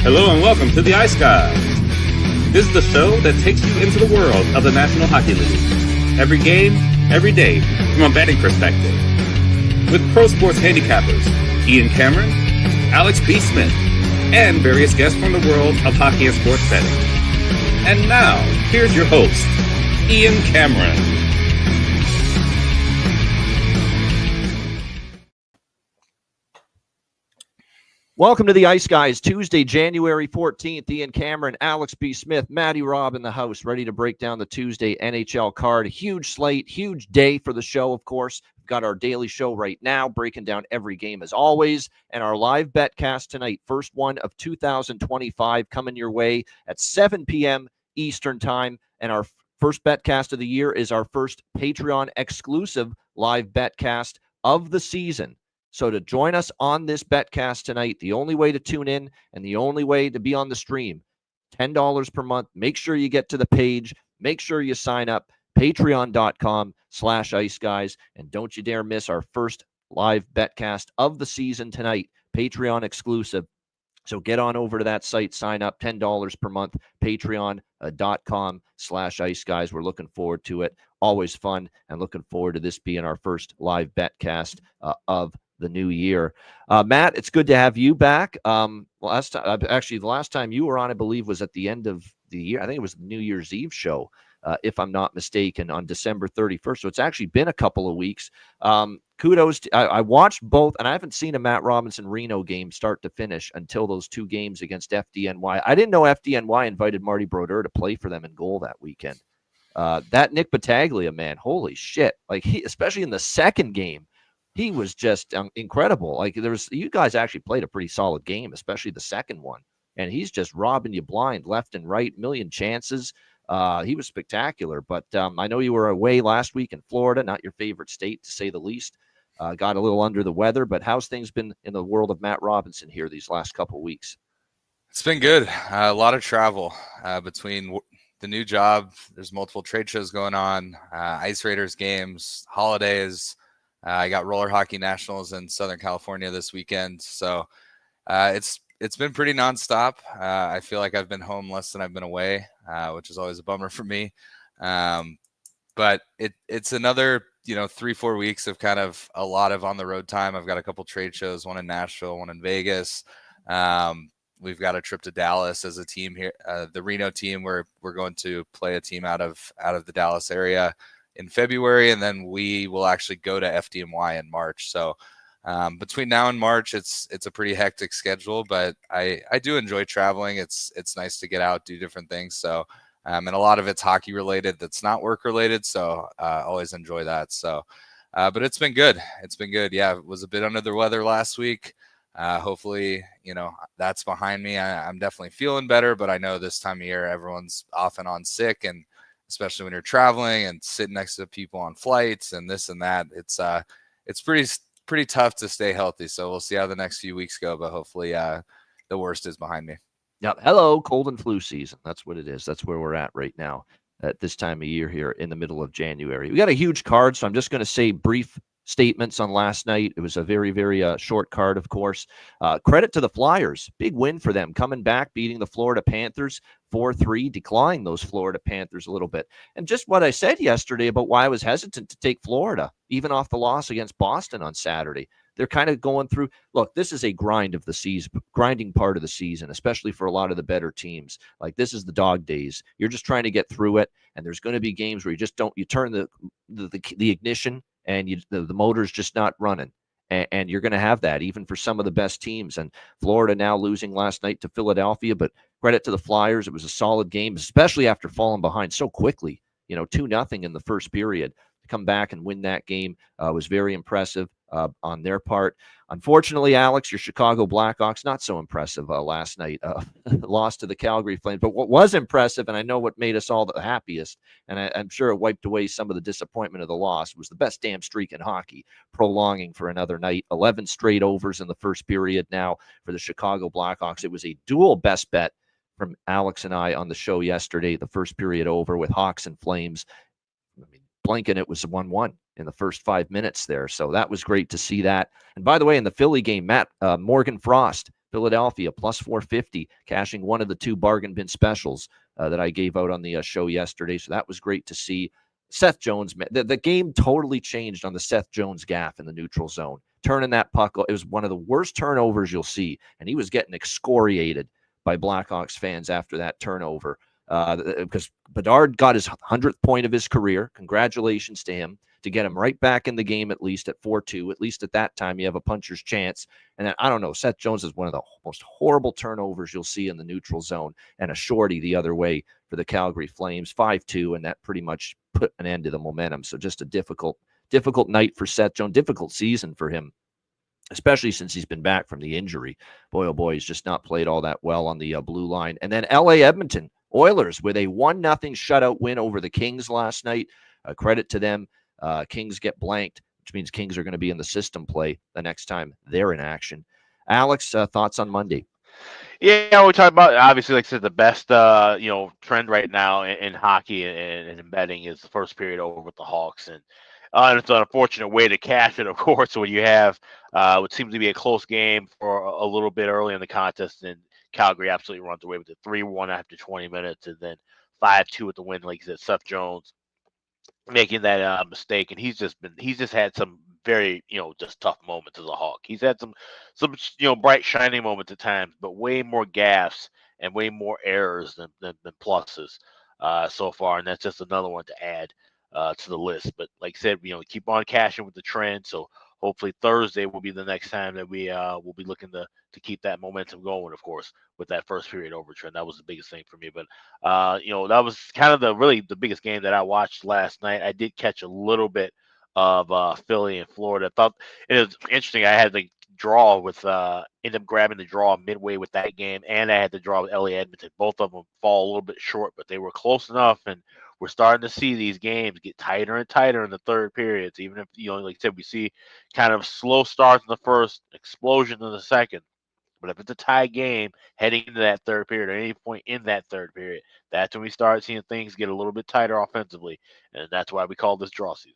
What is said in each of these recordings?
Hello and welcome to the Ice Guys. This is the show that takes you into the world of the National Hockey League. Every game, every day, from a betting perspective. With pro sports handicappers, Ian Cameron, Alex B. Smith, and various guests from the world of hockey and sports betting. And now, here's your host, Ian Cameron. Welcome to the Ice Guys, Tuesday, January 14th. Ian Cameron, Alex B. Smith, Matty Robb in the house, ready to break down the Tuesday NHL card. Huge slate, huge day for the show, of course. We've got our daily show right now, breaking down every game as always, and our live betcast tonight, first one of 2025, coming your way at 7 p.m. Eastern Time. And our first betcast of the year is our first Patreon-exclusive live betcast of the season. So to join us on this betcast tonight, the only way to tune in and the only way to be on the stream, $10 per month. Make sure you get to the page. Make sure you sign up, patreon.com/iceguys. And don't you dare miss our first live betcast of the season tonight, Patreon exclusive. So get on over to that site, sign up, $10 per month, patreon.com/iceguys. We're looking forward to it. Always fun, and looking forward to this being our first live betcast of the new year. Matt, it's good to have you back. The last time you were on, I believe, was at the end of the year. I think it was the New Year's Eve show, if I'm not mistaken, on December 31st. So it's actually been a couple of weeks. Kudos. I watched both, and I haven't seen a Matt Robinson Reno game start to finish until those two games against FDNY. I didn't know FDNY invited Marty Brodeur to play for them in goal that weekend. That Nick Battaglia, man, holy shit. Like, especially in the second game, he was just incredible. Like, you guys actually played a pretty solid game, especially the second one. And he's just robbing you blind, left and right, million chances. He was spectacular. But I know you were away last week in Florida, not your favorite state, to say the least. Got a little under the weather. But how's things been in the world of Matt Robinson here these last couple of weeks? It's been good. A lot of travel between the new job. There's multiple trade shows going on, Ice Raiders games, holidays. I got roller hockey nationals in Southern California this weekend. So it's been pretty nonstop. I feel like I've been home less than I've been away, which is always a bummer for me. But it's another, 3-4 weeks of kind of a lot of on the road time. I've got a couple trade shows, one in Nashville, one in Vegas. We've got a trip to Dallas as a team here. The Reno team, we're going to play a team out of the Dallas area in February, and then we will actually go to FDNY in March. So between now and March, it's a pretty hectic schedule, but I do enjoy traveling. It's nice to get out, do different things. So and a lot of it's hockey related that's not work related. So always enjoy that. So but it's been good. It's been good. Yeah, it was a bit under the weather last week. Hopefully, that's behind me. I'm definitely feeling better, but I know this time of year everyone's off and on sick, and especially when you're traveling and sitting next to people on flights and this and that, it's pretty tough to stay healthy. So we'll see how the next few weeks go, but hopefully the worst is behind me. Yeah. Hello, cold and flu season. That's what it is. That's where we're at right now at this time of year here in the middle of January. We got a huge card, so I'm just going to say brief statements on last night. It was a very, very short card, of course. Credit to the Flyers. Big win for them, coming back, beating the Florida Panthers 4-3, declining those Florida Panthers a little bit. And just what I said yesterday about why I was hesitant to take Florida, even off the loss against Boston on Saturday. They're kind of going through, look, this is a grind of the season, grinding part of the season, especially for a lot of the better teams. Like, this is the dog days. You're just trying to get through it, and there's going to be games where you turn the ignition, and the motor's just not running. And you're going to have that even for some of the best teams. And Florida now losing last night to Philadelphia, but credit to the Flyers. It was a solid game, especially after falling behind so quickly, 2-0 in the first period. To come back and win that game was very impressive on their part. Unfortunately, Alex, your Chicago Blackhawks, not so impressive last night. Lost to the Calgary Flames. But what was impressive, and I know what made us all the happiest, and I'm sure it wiped away some of the disappointment of the loss, was the best damn streak in hockey, prolonging for another night. 11 straight overs in the first period now for the Chicago Blackhawks. It was a dual best bet from Alex and I on the show yesterday, the first period over with Hawks and Flames. I mean, blinking, it was 1-1 in the first 5 minutes there. So that was great to see that. And by the way, in the Philly game, Morgan Frost Philadelphia plus 450, cashing one of the 2 bargain bin specials that I gave out on the show yesterday. So that was great to see. Seth Jones, the game totally changed on the Seth Jones gaff in the neutral zone. Turning that puck, it was one of the worst turnovers you'll see, and he was getting excoriated by Blackhawks fans after that turnover because Bedard got his 100th point of his career. Congratulations to him to get him right back in the game, at least at 4-2. At least at that time, you have a puncher's chance. And then, I don't know, Seth Jones is one of the most horrible turnovers you'll see in the neutral zone, and a shorty the other way for the Calgary Flames, 5-2, and that pretty much put an end to the momentum. So just a difficult night for Seth Jones, difficult season for him, especially since he's been back from the injury. Boy, oh boy, he's just not played all that well on the blue line. And then LA Edmonton Oilers with a 1-0 shutout win over the Kings last night. Credit to them. Kings get blanked, which means Kings are going to be in the system play the next time they're in action. Alex, thoughts on Monday? Yeah, we're talking about, obviously, like I said, the best trend right now in hockey and in betting is the first period over with the Hawks, and it's an unfortunate way to cash it, of course, when you have what seems to be a close game for a little bit early in the contest, and Calgary absolutely runs away with it 3-1 after 20 minutes, and then 5-2 at the win. Like you said, Seth Jones making that mistake, and he's just had some very just tough moments as a Hawk. He's had some bright shining moments at times, but way more gaffes and way more errors than pluses so far, and that's just another one to add to the list. But like I said, keep on cashing with the trend. So hopefully Thursday will be the next time that we will be looking to keep that momentum going, of course, with that first period over trend. That was the biggest thing for me. But that was kind of the biggest game that I watched last night. I did catch a little bit of Philly and Florida. I thought it was interesting. I had the draw with ended up grabbing the draw midway with that game, and I had the draw with LA Edmonton. Both of them fall a little bit short, but they were close enough, and we're starting to see these games get tighter and tighter in the third periods. Even if, like I said, we see kind of slow starts in the first, explosion in the second. But if it's a tie game heading into that third period, or any point in that third period, that's when we start seeing things get a little bit tighter offensively, and that's why we call this draw season.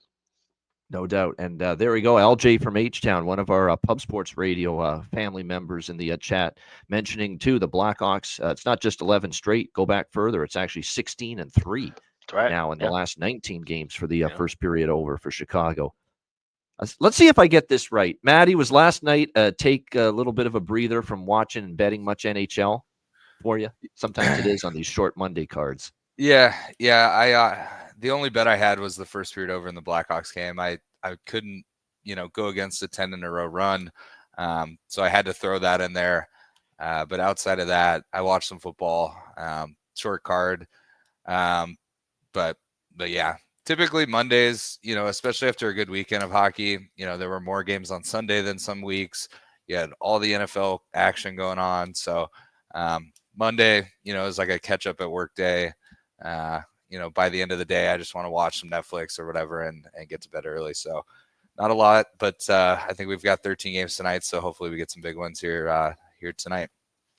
No doubt. And there we go. LJ from H-Town, one of our Pub Sports Radio family members in the chat, mentioning, too, the Blackhawks. It's not just 11 straight. Go back further. It's actually 16-3 now in the last 19 games for the first period over for Chicago. Let's see if I get this right. Maddie, was last night take a little bit of a breather from watching and betting much NHL for you? Sometimes it is on these short Monday cards. Yeah. The only bet I had was the first period over in the Blackhawks game. I couldn't, go against a 10 in a row run. So I had to throw that in there. But outside of that, I watched some football, short card. But yeah, typically Mondays, especially after a good weekend of hockey, there were more games on Sunday than some weeks. You had all the NFL action going on. So Monday, is like a catch up at work day. By the end of the day, I just want to watch some Netflix or whatever and get to bed early. So not a lot, but I think we've got 13 games tonight. So hopefully we get some big ones here tonight.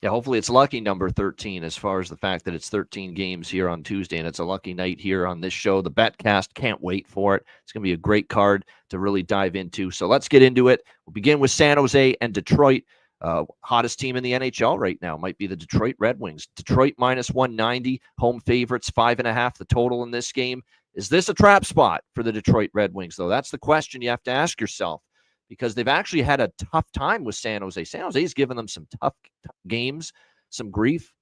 Yeah, hopefully it's lucky number 13 as far as the fact that it's 13 games here on Tuesday, and it's a lucky night here on this show. The Betcast, can't wait for it. It's going to be a great card to really dive into. So let's get into it. We'll begin with San Jose and Detroit. Hottest team in the NHL right now might be the Detroit Red Wings. Detroit minus 190, home favorites, 5.5 the total in this game. Is this a trap spot for the Detroit Red Wings, though? That's the question you have to ask yourself, because they've actually had a tough time with San Jose. San Jose's given them some tough games, some grief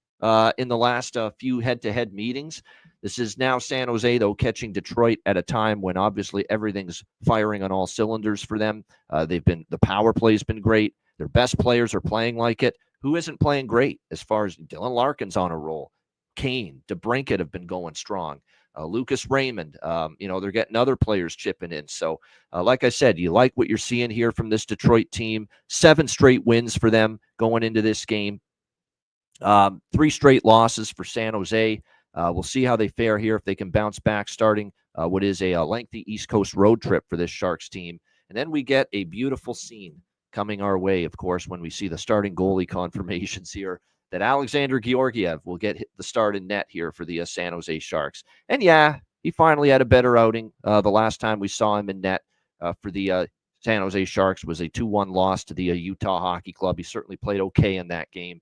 in the last few head-to-head meetings. This is now San Jose, though, catching Detroit at a time when obviously everything's firing on all cylinders for them. The power play's been great. Their best players are playing like it. Who isn't playing great as far as Dylan Larkin's on a roll? Kane, DeBrincat have been going strong. Lucas Raymond, they're getting other players chipping in. So, like I said, you like what you're seeing here from this Detroit team. 7 straight wins for them going into this game. 3 straight losses for San Jose. We'll see how they fare here, if they can bounce back starting what is a lengthy East Coast road trip for this Sharks team. And then we get a beautiful scene coming our way, of course, when we see the starting goalie confirmations here, that Alexander Georgiev will get the start in net here for the San Jose Sharks. And yeah, he finally had a better outing the last time we saw him in net for the San Jose Sharks was a 2-1 loss to the Utah Hockey Club. He certainly played okay in that game.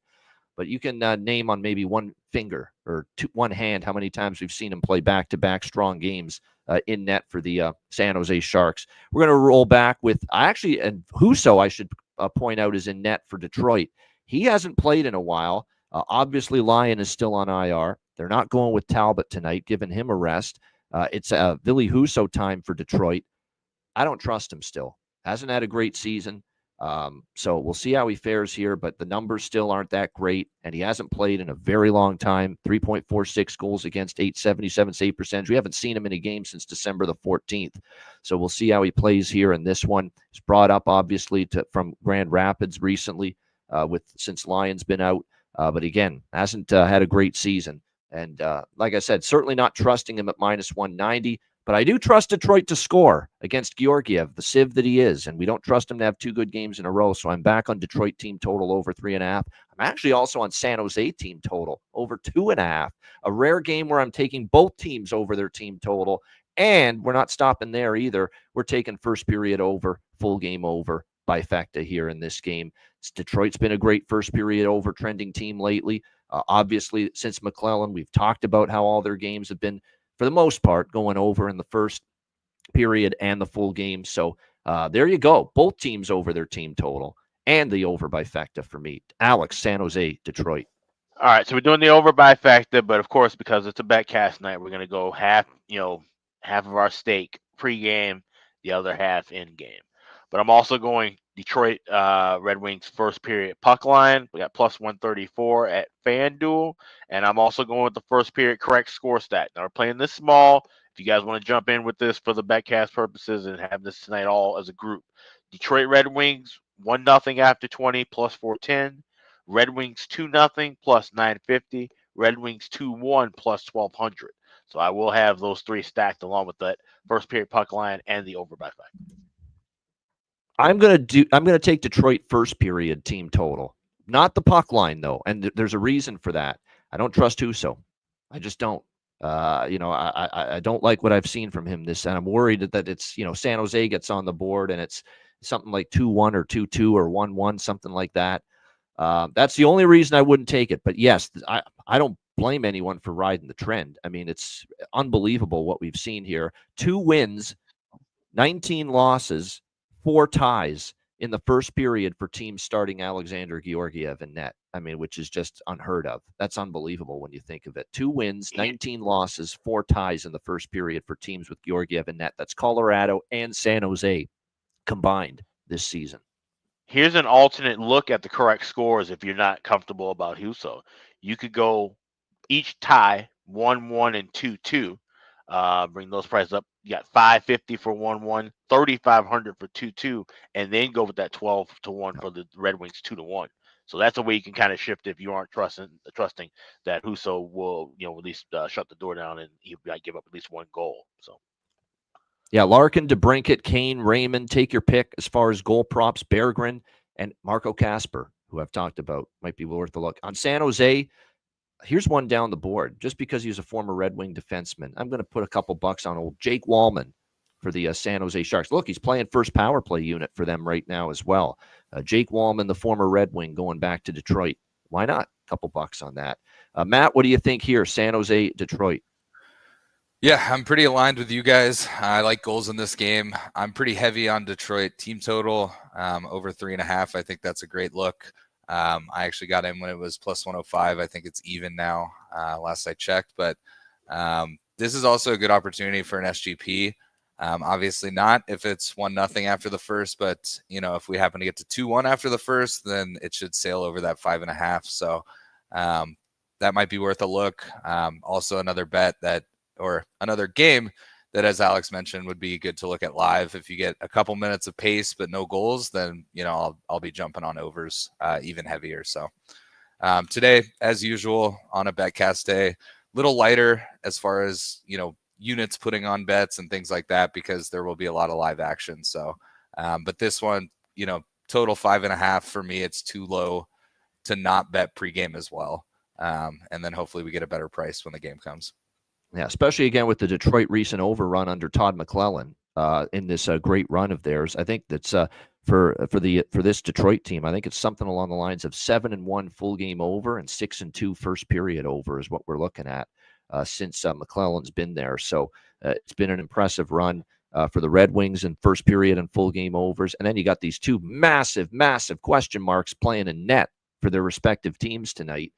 But you can name on maybe one finger or one hand how many times we've seen him play back-to-back strong games in net for the San Jose Sharks. We're going to roll back with and Husso, I should point out, is in net for Detroit. He hasn't played in a while. Obviously, Lyon is still on IR. They're not going with Talbot tonight, giving him a rest. It's Ville Husso time for Detroit. I don't trust him still. Hasn't had a great season. So we'll see how he fares here, but the numbers still aren't that great, and he hasn't played in a very long time. 3.46 goals against, 877 save percentage. We haven't seen him in a game since December the 14th. So we'll see how he plays here in this one. He's brought up, obviously, from Grand Rapids recently since Lyon's been out. But again, hasn't had a great season. And like I said, certainly not trusting him at -190. But I do trust Detroit to score against Georgiev, the sieve that he is, and we don't trust him to have 2 good games in a row. So I'm back on Detroit team total over 3.5. I'm actually also on San Jose team total over 2.5. A rare game where I'm taking both teams over their team total, and we're not stopping there either. We're taking first period over, full game over, bifecta here in this game. Detroit's been a great first period over trending team lately. Obviously, since McClellan, we've talked about how all their games have been, for the most part, going over in the first period and the full game. So there you go. Both teams over their team total and the over bifecta for me. Alex, San Jose, Detroit. All right, so we're doing the over bifecta, but of course, because it's a Betcast night, we're going to go half of our stake pregame, the other half in game. But I'm also going Detroit Red Wings first period puck line. We got +134 at FanDuel. And I'm also going with the first period correct score stat. Now, we're playing this small. If you guys want to jump in with this for the Betcast purposes and have this tonight all as a group. Detroit Red Wings 1-0 after 20 +410. Red Wings 2-0 +950. Red Wings 2-1 +1200. So I will have those 3 stacked along with that first period puck line and the over bifecta. I'm gonna take Detroit first period team total, not the puck line though, and there's a reason for that. I don't trust Husso. I just don't. I don't like what I've seen from him this, and I'm worried that it's San Jose gets on the board and it's something like 2-1 or 2-2 or 1-1, something like that. That's the only reason I wouldn't take it. But yes, I don't blame anyone for riding the trend. I mean, it's unbelievable what we've seen here. 2 wins, 19 losses, 4 ties in the first period for teams starting Alexander Georgiev in net. I mean, which is just unheard of. That's unbelievable when you think of it. 2 wins, 19 losses, 4 ties in the first period for teams with Georgiev in net. That's Colorado and San Jose combined this season. Here's an alternate look at the correct scores if you're not comfortable about Husso. You could go each tie 1-1 and 2-2. Bring those prices up. You got $550 for 1-1, $3,500 for 2-2, and then go with that 12-1 for the Red Wings 2-1. So that's a way you can kind of shift if you aren't trusting that Husso will, at least shut the door down and he might give up at least 1 goal. So. Yeah, Larkin, DeBrincat, Kane, Raymond, take your pick as far as goal props. Berggren and Marco Kasper, who I've talked about, might be worth a look. On San Jose, here's one down the board. Just because he's a former Red Wing defenseman, I'm going to put a couple bucks on old Jake Wallman for the San Jose Sharks. Look, he's playing first power play unit for them right now as well. Jake Wallman, the former Red Wing, going back to Detroit. Why not? A couple bucks on that. Matt, what do you think here? San Jose, Detroit. Yeah, I'm pretty aligned with you guys. I like goals in this game. I'm pretty heavy on Detroit team total over 3.5. I think that's a great look. I actually got in when it was +105. I think it's even now, last I checked. But this is also a good opportunity for an SGP. Obviously not if it's 1-0 after the first, but if we happen to get to 2-1 after the first, then it should sail over that 5.5. So that might be worth a look. Also another bet or another game that, as Alex mentioned, would be good to look at live. If you get a couple minutes of pace but no goals, then I'll be jumping on overs even heavier. So today, as usual, on a Betcast day, little lighter as far as units putting on bets and things like that, because there will be a lot of live action. So, but this one, total 5.5 for me. It's too low to not bet pregame as well, and then hopefully we get a better price when the game comes. Yeah, especially again with the Detroit recent overrun under Todd McClellan. in this great run of theirs. I think that's for this Detroit team. I think it's something along the lines of 7-1 full game over and 6-2 first period over is what we're looking at since McClellan's been there. So it's been an impressive run for the Red Wings in first period and full game overs. And then you got these two massive question marks playing in net for their respective teams tonight.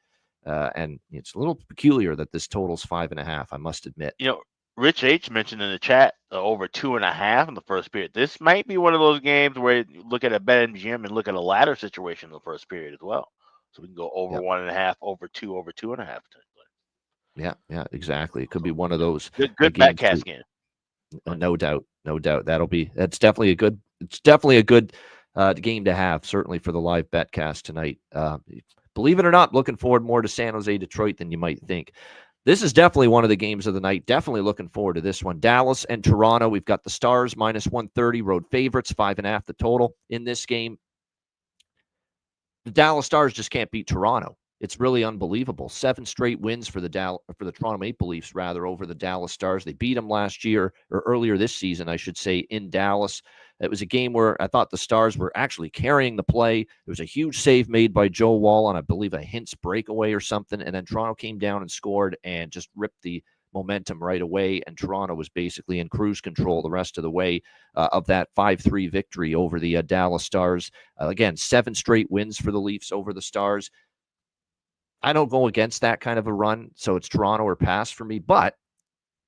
And it's a little peculiar that this total's 5.5, I must admit. Rich H mentioned in the chat over 2.5 in the first period. This might be one of those games where you look at a BetMGM and look at a ladder situation in the first period as well. So we can go over 1.5, over 2, over 2.5. Yeah, exactly. It could be one of those good Betcast game. No doubt. It's definitely a good game to have, certainly for the live Betcast tonight. Believe it or not, looking forward more to San Jose, Detroit than you might think. This is definitely one of the games of the night. Definitely looking forward to this one. Dallas and Toronto. We've got the Stars -130, road favorites, 5.5 the total in this game. The Dallas Stars just can't beat Toronto. It's really unbelievable. 7 straight wins for the Toronto Maple Leafs, rather, over the Dallas Stars. They beat them last year, or earlier this season, I should say, in Dallas. It was a game where I thought the Stars were actually carrying the play. There was a huge save made by Joe Wall on, I believe, a Hintz breakaway or something, and then Toronto came down and scored and just ripped the momentum right away, and Toronto was basically in cruise control the rest of the way of that 5-3 victory over the Dallas Stars. Again, 7 straight wins for the Leafs over the Stars. I don't go against that kind of a run, so it's Toronto or pass for me. But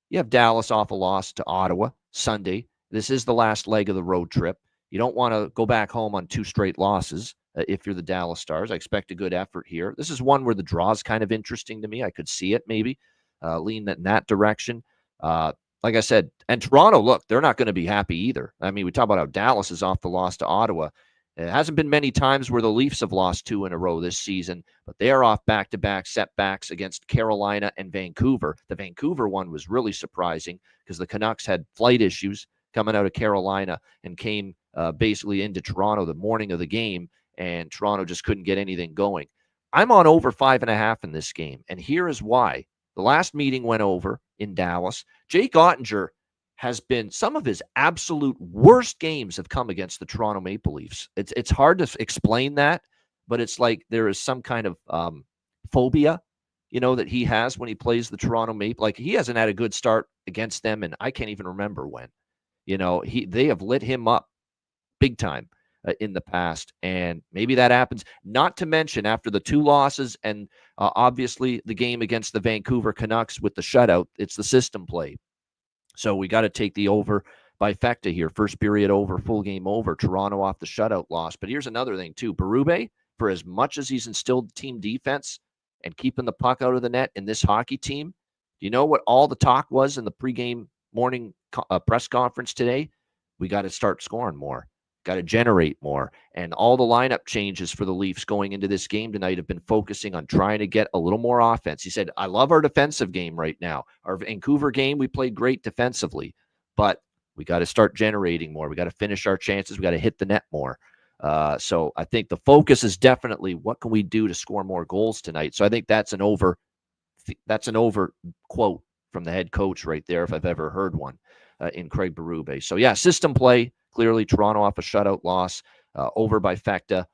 you have Dallas off a loss to Ottawa Sunday. This is the last leg of the road trip. You don't want to go back home on 2 straight losses if you're the Dallas Stars. I expect a good effort here. This is one where the draw is kind of interesting to me. I could see it maybe lean in that direction. Like I said, and Toronto, look, they're not going to be happy either. I mean, we talk about how Dallas is off the loss to Ottawa. It hasn't been many times where the Leafs have lost 2 in a row this season, but they are off back-to-back setbacks against Carolina and Vancouver. The Vancouver one was really surprising because the Canucks had flight issues coming out of Carolina and came basically into Toronto the morning of the game, and Toronto just couldn't get anything going. I'm on over 5.5 in this game, and here is why. The last meeting went over in Dallas. Jake Ottinger has been, some of his absolute worst games have come against the Toronto Maple Leafs. It's hard to explain that, but it's like there is some kind of phobia, that he has when he plays the Toronto Maple. Like, he hasn't had a good start against them, and I can't even remember when. They have lit him up big time in the past, and maybe that happens. Not to mention after the 2 losses and obviously the game against the Vancouver Canucks with the shutout, it's the system play. So we got to take the over by Fecta here. First period over, full game over. Toronto off the shutout loss. But here's another thing too. Berube, for as much as he's instilled team defense and keeping the puck out of the net in this hockey team, you know what all the talk was in the pregame morning press conference today? We got to start scoring more. Got to generate more. And all the lineup changes for the Leafs going into this game tonight have been focusing on trying to get a little more offense. He said, I love our defensive game right now. Our Vancouver game, we played great defensively, but we got to start generating more. We got to finish our chances. We got to hit the net more. So I think the focus is definitely what can we do to score more goals tonight. So I think that's an over quote from the head coach right there, if I've ever heard one, in Craig Berube. So yeah, system play. Clearly, Toronto off a shutout loss, over by Fecta.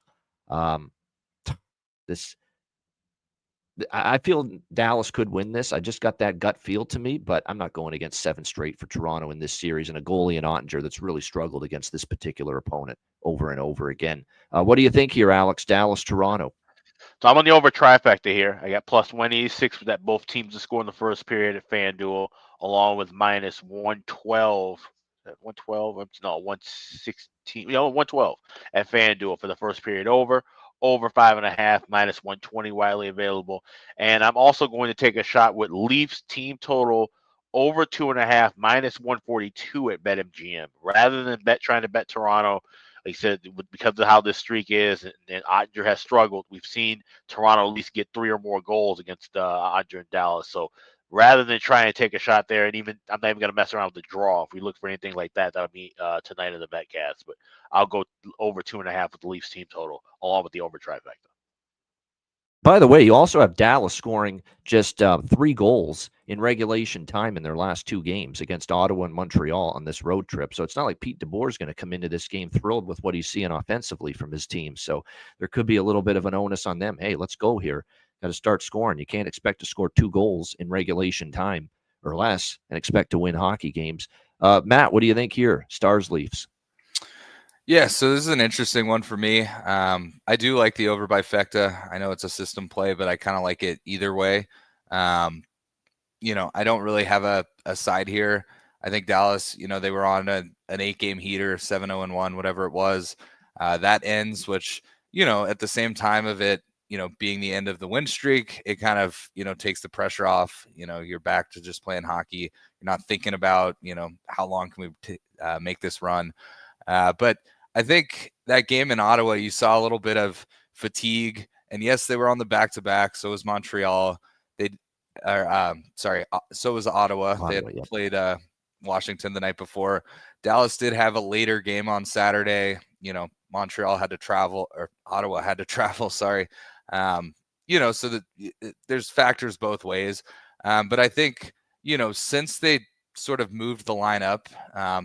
I feel Dallas could win this. I just got that gut feel to me, but I'm not going against 7 straight for Toronto in this series, and a goalie in Ottinger that's really struggled against this particular opponent over and over again. What do you think here, Alex? Dallas, Toronto. So I'm on the over trifecta here. I got plus 186 for that both teams to score in the first period at FanDuel, along with minus 112. 112, no, 116, 112 at FanDuel for the first period over 5.5, minus 120 widely available. And I'm also going to take a shot with Leafs team total over 2.5, minus 142 at BetMGM. Rather than trying to bet Toronto, like I said, because of how this streak is, and Ottinger has struggled, we've seen Toronto at least get 3 or more goals against Ottinger and Dallas. So rather than trying to take a shot there, and even I'm not even going to mess around with the draw. If we look for anything like that, that'll be tonight in the Betcast. But I'll go over 2.5 with the Leafs team total, along with the over trifecta. By the way, you also have Dallas scoring just 3 goals in regulation time in their last 2 games against Ottawa and Montreal on this road trip. So it's not like Pete DeBoer is going to come into this game thrilled with what he's seeing offensively from his team. So there could be a little bit of an onus on them. Hey, let's go here. Got to start scoring. You can't expect to score 2 goals in regulation time or less and expect to win hockey games. Matt, what do you think here? Stars, Leafs. Yeah, so this is an interesting one for me. I do like the over by Fecta. I know it's a system play, but I kind of like it either way. I don't really have a side here. I think Dallas, they were on an 8-game heater, 7-0-1, whatever it was. That ends, which, at the same time of it, being the end of the win streak, it kind of, takes the pressure off. You're back to just playing hockey. You're not thinking about, how long can we make this run. But I think that game in Ottawa, you saw a little bit of fatigue. And yes, they were on the back-to-back. So was Montreal. So was Ottawa. They had played Washington the night before. Dallas did have a later game on Saturday. Montreal had to travel, or Ottawa had to travel. Sorry. So that there's factors both ways. But I think, since they sort of moved the lineup,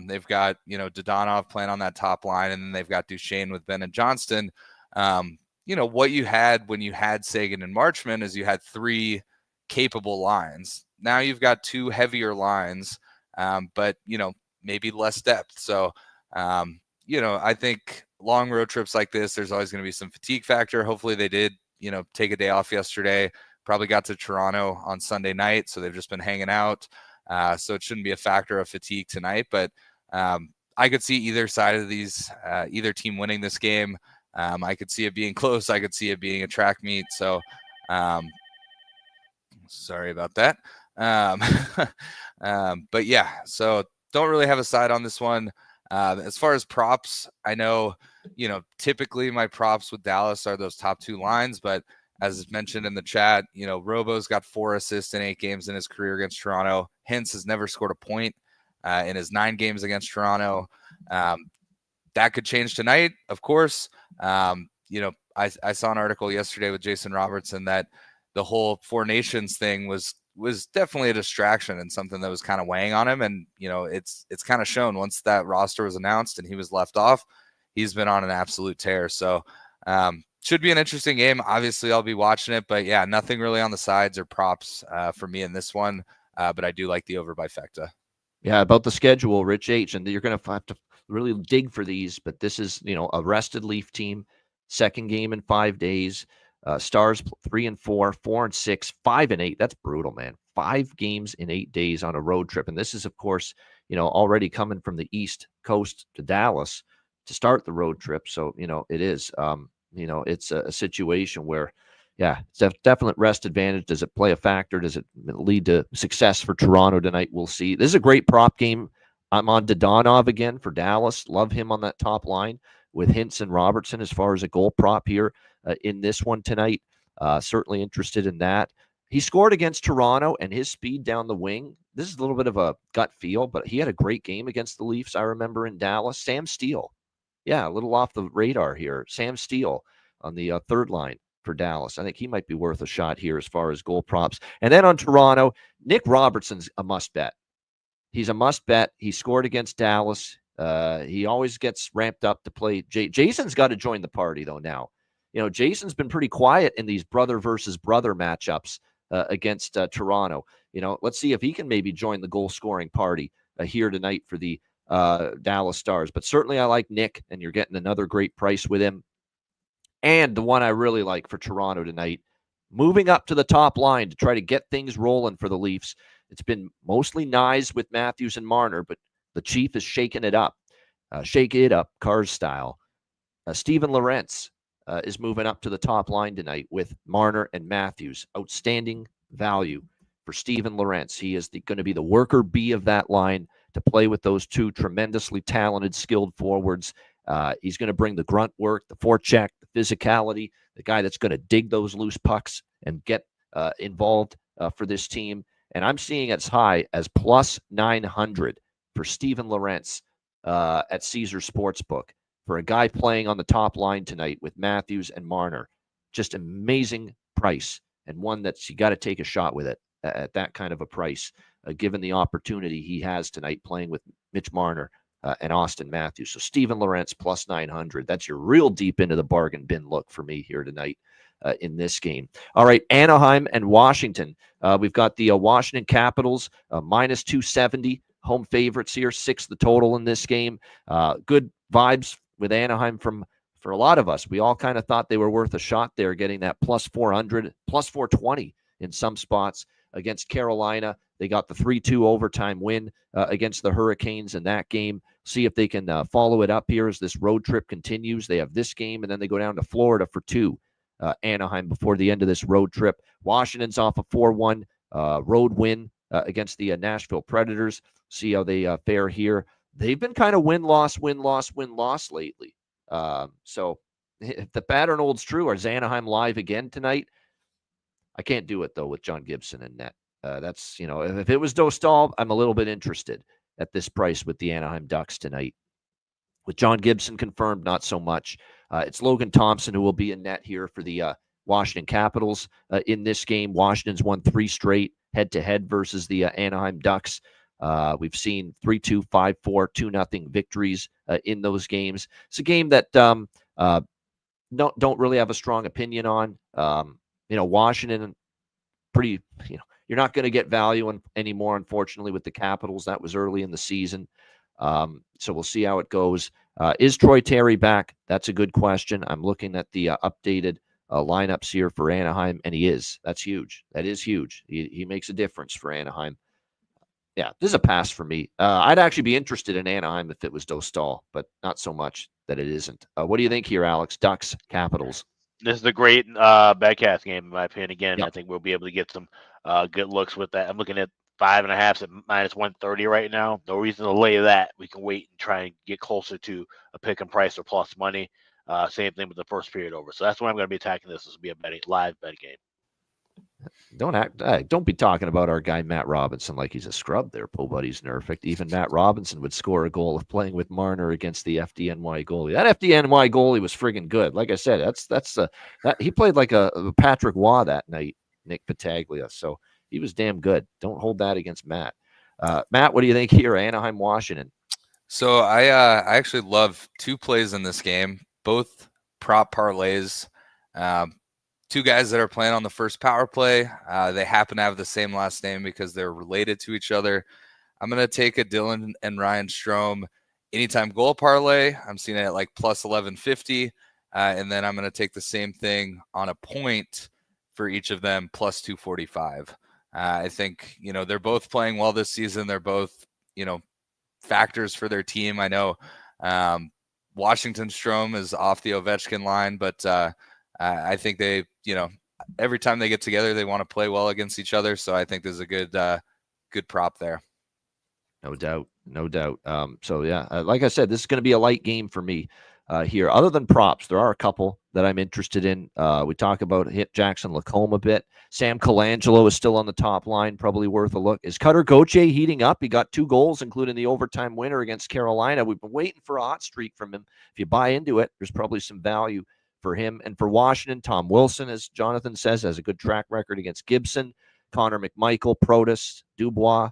they've got, Dodonov playing on that top line, and then they've got Duchesne with Ben and Johnston. What you had when you had Sagan and Marchman is you had 3 capable lines. Now you've got 2 heavier lines, but, maybe less depth. So, I think long road trips like this, there's always going to be some fatigue factor. Hopefully they did, take a day off yesterday, probably got to Toronto on Sunday night. So they've just been hanging out. So it shouldn't be a factor of fatigue tonight, but I could see either side of these, either team winning this game. I could see it being close. I could see it being a track meet. So sorry about that. But yeah, so don't really have a side on this one. As far as props, I know, typically my props with Dallas are those top 2 lines, but as mentioned in the chat, Robo's got 4 assists in 8 games in his career against Toronto. Hintz has never scored a point in his 9 games against Toronto. That could change tonight, of course. I saw an article yesterday with Jason Robertson that the whole 4 Nations thing was definitely a distraction and something that was kind of weighing on him. And, it's kind of shown once that roster was announced and he was left off, he's been on an absolute tear. So, should be an interesting game. Obviously, I'll be watching it, but yeah, nothing really on the sides or props for me in this one. But I do like the over by Fecta. Yeah, about the schedule, Rich H, and you're going to have to really dig for these, but this is, a rested Leaf team, 2nd game in 5 days. Stars 3-4, 4-6, 5-8. That's brutal, man. 5 games in 8 days on a road trip. And this is, of course, already coming from the East Coast to Dallas to start the road trip. So, it is. It's a situation where, yeah, it's a definite rest advantage. Does it play a factor? Does it lead to success for Toronto tonight? We'll see. This is a great prop game. I'm on Dodonov again for Dallas. Love him on that top line with Hintz and Robertson as far as a goal prop here in this one tonight. Certainly interested in that. He scored against Toronto, and his speed down the wing, this is a little bit of a gut feel, but he had a great game against the Leafs, I remember, in Dallas. Sam Steele. Yeah, a little off the radar here. Sam Steele on the 3rd line for Dallas. I think he might be worth a shot here as far as goal props. And then on Toronto, Nick Robertson's a must bet. He's a must bet. He scored against Dallas. He always gets ramped up to play. Jason's got to join the party, though, now. Jason's been pretty quiet in these brother versus brother matchups against Toronto. Let's see if he can maybe join the goal-scoring party here tonight for the Dallas Stars. But certainly I like Nick, and you're getting another great price with him. And the one I really like for Toronto tonight, moving up to the top line to try to get things rolling for the Leafs. It's been mostly Nyes with Matthews and Marner, but the Chief is shaking it up. Shake it up, Cars style. Steven Lorentz is moving up to the top line tonight with Marner and Matthews. Outstanding value for Steven Lorentz. He is going to be the worker bee of that line to play with those 2 tremendously talented, skilled forwards. He's going to bring the grunt work, the forecheck, the physicality, the guy that's going to dig those loose pucks and get involved for this team. And I'm seeing as high as plus 900 for Steven Lorentz at Caesar Sportsbook for a guy playing on the top line tonight with Matthews and Marner. Just amazing price, and one that's you got to take a shot with it at that kind of a price, given the opportunity he has tonight playing with Mitch Marner and Austin Matthews. So Steven Lorentz plus 900. That's your real deep into the bargain bin look for me here tonight in this game. All right, Anaheim and Washington. We've got the Washington Capitals minus 270. Home favorites here, 6 the total in this game. Good vibes with Anaheim for a lot of us. We all kind of thought they were worth a shot there, getting that plus 400, plus 420 in some spots against Carolina. They got the 3-2 overtime win against the Hurricanes in that game. See if they can follow it up here as this road trip continues. They have this game, and then they go down to Florida for 2, Anaheim, before the end of this road trip. Washington's off a 4-1 road win against the Nashville Predators. See how they fare here. They've been kind of win-loss lately. So if the pattern holds true, is Anaheim live again tonight? I can't do it, though, with John Gibson in net. That's, if it was Dostal, I'm a little bit interested at this price with the Anaheim Ducks tonight. With John Gibson confirmed, not so much. It's Logan Thompson who will be in net here for the Washington Capitals in this game. Washington's won 3 straight head-to-head versus the Anaheim Ducks. We've seen 3-2, 5-4, 2-0 victories in those games. It's a game that don't really have a strong opinion on. Washington, pretty, you're not going to get value anymore, unfortunately, with the Capitals. That was early in the season. So we'll see how it goes. Is Troy Terry back? That's a good question. I'm looking at the updated lineups here for Anaheim, and he is. That's huge. That is huge. He makes a difference for Anaheim. Yeah, this is a pass for me. I'd actually be interested in Anaheim if it was Dostal, but not so much that it isn't. What do you think here, Alex? Ducks, Capitals. This is a great Betcast game, in my opinion. Again, Yep. I think we'll be able to get some good looks with that. I'm looking at 5.5 at minus 130 right now. No reason to lay that. We can wait and try and get closer to a pick and price or plus money. Same thing with the first period over. So that's why I'm going to be attacking this. This will be a live bet game. Don't be talking about our guy Matt Robinson like he's a scrub there, Po Buddy's Nerfect. Even Matt Robinson would score a goal of playing with Marner against the FDNY goalie. That FDNY goalie was friggin' good. Like I said, he played like a Patrick Waugh that night, Nick Battaglia. So he was damn good. Don't hold that against Matt. Matt, what do you think here, Anaheim, Washington? So I actually love 2 plays in this game, both prop parlays. 2 guys that are playing on the first power play. They happen to have the same last name because they're related to each other. I'm going to take a Dylan and Ryan Strome anytime goal parlay. I'm seeing it at like plus 1150. And then I'm going to take the same thing on a point for each of them, plus 245. I think, they're both playing well this season. They're both, factors for their team. I know Washington Strome is off the Ovechkin line, but I think they, every time they get together, they want to play well against each other. So I think there's a good prop there. No doubt. So yeah, like I said, this is going to be a light game for me here. Other than props, there are a couple that I'm interested in. We talk about Jackson Lacombe a bit. Sam Colangelo is still on the top line, probably worth a look. Is Cutter Gauthier heating up? He got 2 goals, including the overtime winner against Carolina. We've been waiting for a hot streak from him. If you buy into it, there's probably some value for him. And for Washington, Tom Wilson, as Jonathan says, has a good track record against Gibson. Connor McMichael, Protas, Dubois,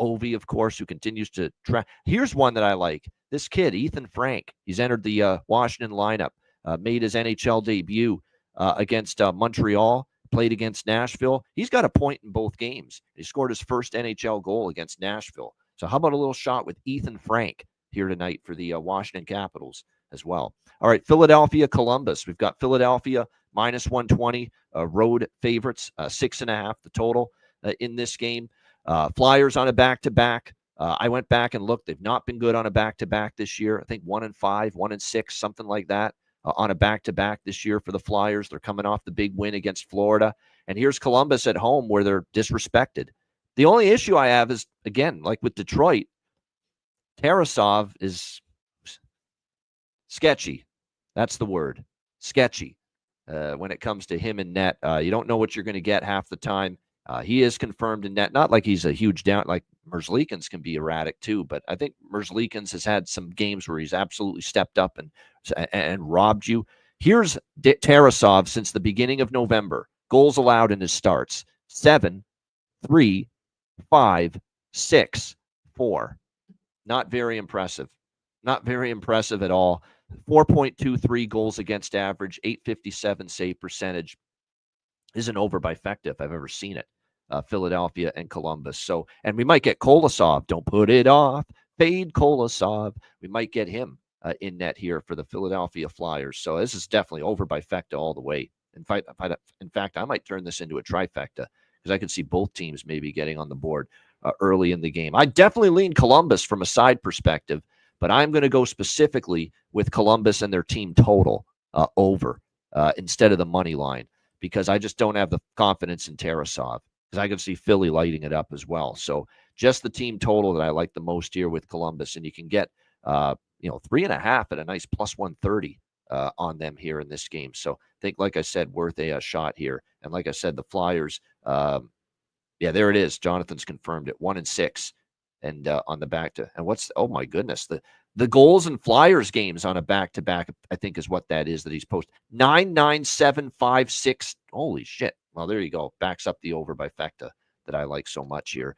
Ovi, of course, who continues to track. Here's one that I like. This kid, Ethan Frank, he's entered the Washington lineup, made his NHL debut against Montreal, played against Nashville. He's got a point in both games. He scored his first NHL goal against Nashville. So how about a little shot with Ethan Frank here tonight for the Washington Capitals as well? All right, Philadelphia, Columbus. We've got Philadelphia minus 120, road favorites, 6.5 the total in this game. Flyers on a back-to-back. I went back and looked. They've not been good on a back-to-back this year. I think 1-5, 1-6, something like that on a back-to-back this year for the Flyers. They're coming off the big win against Florida. And here's Columbus at home where they're disrespected. The only issue I have is, again, like with Detroit, Tarasov is sketchy. That's the word. Sketchy. When it comes to him in net, you don't know what you're going to get half the time. He is confirmed in net. Not like he's a huge down, like Merzlikins can be erratic too, but I think Merzlikins has had some games where he's absolutely stepped up and robbed you. Here's Tarasov since the beginning of November. Goals allowed in his starts: 7, 3, 5, 6, 4. Not very impressive. Not very impressive at all. 4.23 goals against average, 857 save percentage. Isn't over by effective. I've ever seen it. Philadelphia and Columbus. So, and we might get Kolosov. Don't put it off. Fade Kolosov. We might get him in net here for the Philadelphia Flyers. So this is definitely over by fecta all the way. In fact, I might turn this into a trifecta because I could see both teams maybe getting on the board early in the game. I definitely lean Columbus from a side perspective, but I'm going to go specifically with Columbus and their team total over instead of the money line, because I just don't have the confidence in Tarasov, because I can see Philly lighting it up as well. So just the team total that I like the most here with Columbus, and you can get 3.5 at a nice plus 130 on them here in this game. So I think, like I said, worth a shot here. And like I said, the Flyers, there it is. Jonathan's confirmed it, 1-6, and on the back to, and oh my goodness, the goals and Flyers games on a back-to-back, I think is what that is that he's posted. 9, 9, 7, 5, 6. Holy shit. Well, there you go. Backs up the over by fecta that I like so much here.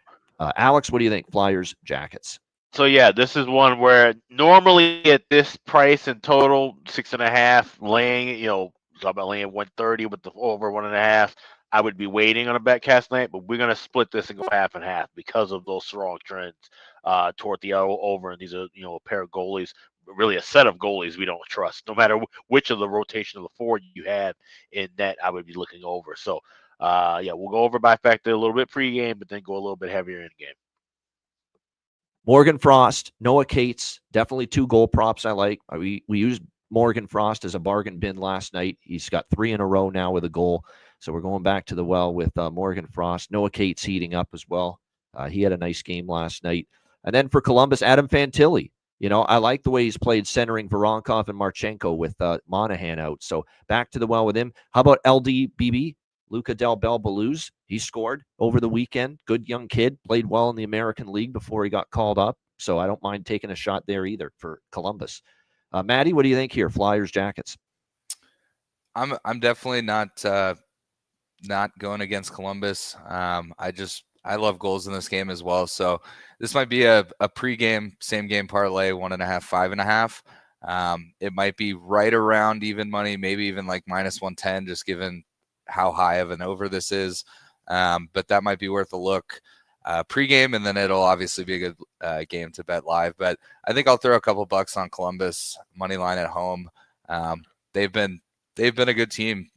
Alex, what do you think? Flyers, Jackets. So yeah, this is one where normally at this price in total, 6.5, laying, talk about laying 130 with the over 1.5. I would be waiting on a Betcast night, but we're going to split this and go half and half because of those strong trends toward the over. And these are, a pair of goalies, really a set of goalies we don't trust. No matter which of the rotation of the four you have in net, I would be looking over. So, we'll go over by factor a little bit pregame, but then go a little bit heavier in game. Morgan Frost, Noah Cates, definitely 2 goal props I like. We used Morgan Frost as a bargain bin last night. He's got 3 in a row now with a goal. So we're going back to the well with Morgan Frost. Noah Cates heating up as well. He had a nice game last night. And then for Columbus, Adam Fantilli. I like the way he's played centering Voronkov and Marchenko with Monahan out. So back to the well with him. How about LDBB? Luca Del Bel Baluz? He scored over the weekend. Good young kid. Played well in the American League before he got called up. So I don't mind taking a shot there either for Columbus. Maddie, what do you think here? Flyers, Jackets? I'm definitely not going against Columbus. I love goals in this game as well. So this might be a pregame, same game parlay, 1.5, 5.5. It might be right around even money, maybe even like minus 110, just given how high of an over this is. But that might be worth a look pregame, and then it'll obviously be a good game to bet live. But I think I'll throw a couple bucks on Columbus money line at home. They've been a good team.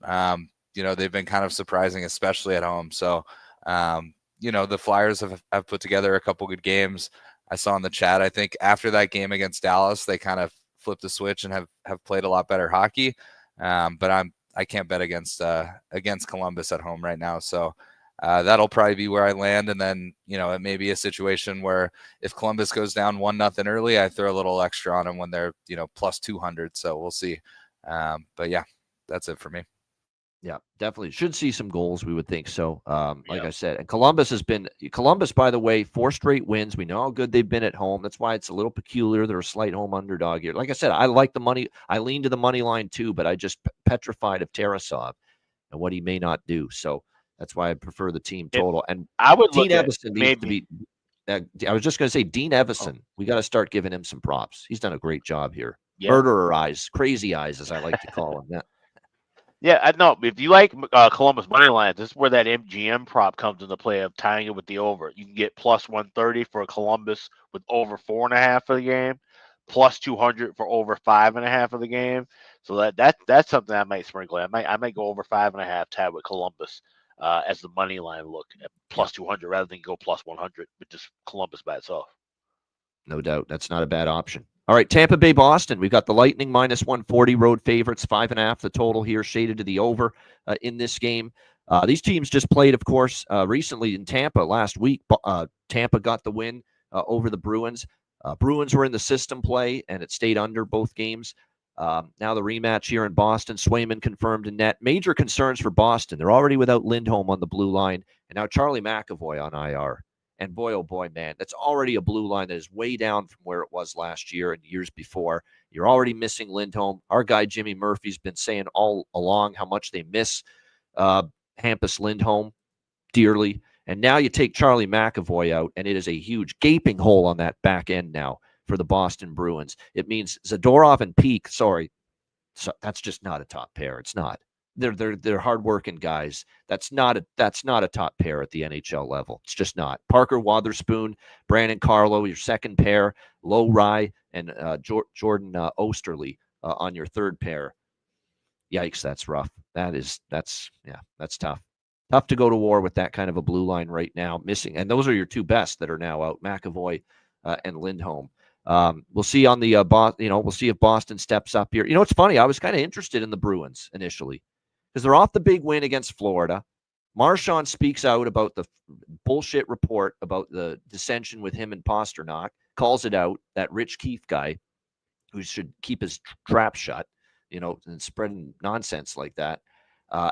They've been kind of surprising, especially at home. So, the Flyers have put together a couple good games. I saw in the chat, I think after that game against Dallas, they kind of flipped the switch and have played a lot better hockey. But I can't bet against Columbus at home right now. So that'll probably be where I land. And then, it may be a situation where if Columbus goes down 1-0 early, I throw a little extra on them when they're, plus 200. So we'll see. But yeah, that's it for me. Yeah, definitely. Should see some goals, we would think so. I said. And Columbus, by the way, 4 straight wins. We know how good they've been at home. That's why it's a little peculiar. They're a slight home underdog here. Like I said, I like the money. I lean to the money line too, but I just petrified of Tarasov and what he may not do. So that's why I prefer the team total. And I would Dean look at Evison needs to be. I was just going to say Dean Evison. We got to start giving him some props. He's done a great job here. Yeah. Murderer eyes, crazy eyes, as I like to call him. Yeah. Yeah, I know. If you like Columbus money lines, this is where that MGM prop comes into play of tying it with the over. You can get plus 130 for Columbus with over 4.5 for the game, plus 200 for over 5.5 of the game. So that's something I might sprinkle. I might go over 5.5 tab with Columbus as the money line look at plus 200 rather than go plus 100 with just Columbus by itself. No doubt, that's not a bad option. All right, Tampa Bay, Boston. We've got the Lightning minus 140 road favorites, 5.5 the total here, shaded to the over in this game. These teams just played, of course, recently in Tampa last week. Tampa got the win over the Bruins. Bruins were in the system play, and it stayed under both games. Now the rematch here in Boston. Swayman confirmed in net. Major concerns for Boston. They're already without Lindholm on the blue line, and now Charlie McAvoy on IR. And boy, oh boy, man, that's already a blue line that is way down from where it was last year and years before. You're already missing Lindholm. Our guy, Jimmy Murphy's been saying all along how much they miss Hampus Lindholm dearly. And now you take Charlie McAvoy out, and it is a huge gaping hole on that back end now for the Boston Bruins. It means Zadorov and Peak, so that's just not a top pair. It's not. They're hardworking guys. That's not a top pair at the NHL level. It's just not. Parker Wotherspoon, Brandon Carlo, your second pair, Low Rye, and Jordan Osterley on your third pair. Yikes, that's rough. That's tough. Tough to go to war with that kind of a blue line right now, missing. And those are your two best that are now out, McAvoy and Lindholm. We'll see on the we'll see if Boston steps up here. It's funny. I was kind of interested in the Bruins initially because they're off the big win against Florida. Marchand speaks out about the bullshit report about the dissension with him and Pasternak, calls it out, that Rich Keefe guy who should keep his trap shut, and spreading nonsense like that.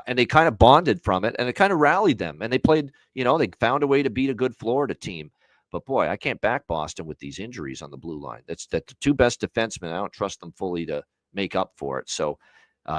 And they kind of bonded from it, and it kind of rallied them. And they played, they found a way to beat a good Florida team. But, boy, I can't back Boston with these injuries on the blue line. That's the two best defensemen. I don't trust them fully to make up for it. So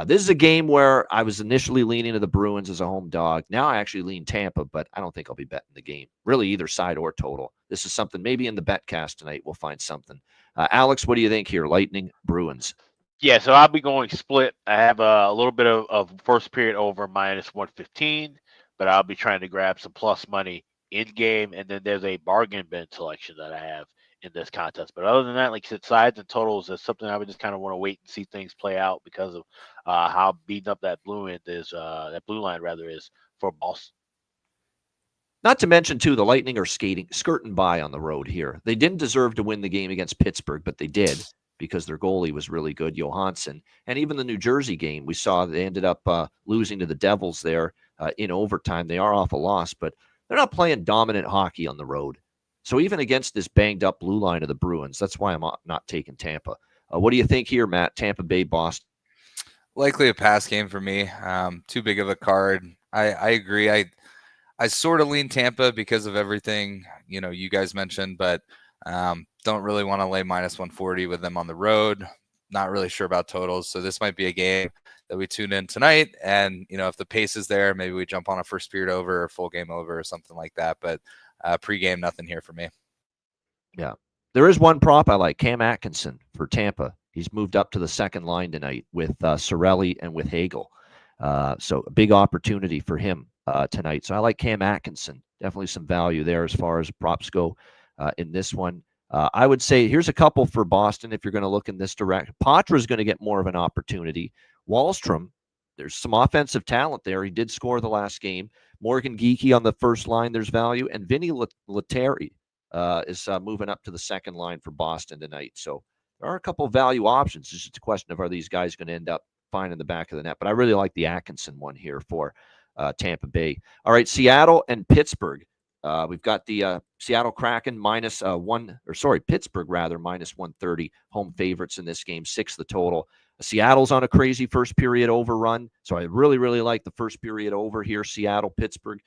this is a game where I was initially leaning to the Bruins as a home dog. Now I actually lean Tampa, but I don't think I'll be betting the game, really either side or total. This is something maybe in the Betcast tonight we'll find something. Alex, what do you think here? Lightning, Bruins. Yeah, so I'll be going split. I have a little bit of first period over -115, but I'll be trying to grab some plus money in game, and then there's a bargain bin selection that I have in this contest. But other than that, like I said, sides and totals is something I would just kind of want to wait and see things play out because of how beaten up that blue line is for Boston. Not to mention, too, the Lightning are skirting by on the road here. They didn't deserve to win the game against Pittsburgh, but they did, because their goalie was really good, Johansson. And even the New Jersey game, we saw they ended up losing to the Devils there in overtime. They are off a loss, but they're not playing dominant hockey on the road. So even against this banged-up blue line of the Bruins, that's why I'm not taking Tampa. What do you think here, Matt? Tampa Bay, Boston? Likely a pass game for me. Too big of a card. I agree. I sort of lean Tampa because of everything you guys mentioned, but don't really want to lay -140 with them on the road. Not really sure about totals. So this might be a game that we tune in tonight. And, if the pace is there, maybe we jump on a first period over or full game over or something like that. But pregame, nothing here for me. Yeah. There is one prop I like, Cam Atkinson for Tampa. He's moved up to the second line tonight with Cirelli and with Hagel. So a big opportunity for him tonight. So I like Cam Atkinson. Definitely some value there as far as props go in this one. I would say here's a couple for Boston if you're going to look in this direction. Patra is going to get more of an opportunity. Wallstrom, there's some offensive talent there. He did score the last game. Morgan Geekie on the first line, there's value. And Vinny Lettieri is moving up to the second line for Boston tonight. So there are a couple of value options. It's just a question of are these guys going to end up finding the back of the net. But I really like the Atkinson one here for Tampa Bay. All right, Seattle and Pittsburgh. We've got the Seattle Kraken Pittsburgh rather, -130 home favorites in this game, 6 the total. Seattle's on a crazy first period overrun, so I really, really like the first period over here, Seattle, Pittsburgh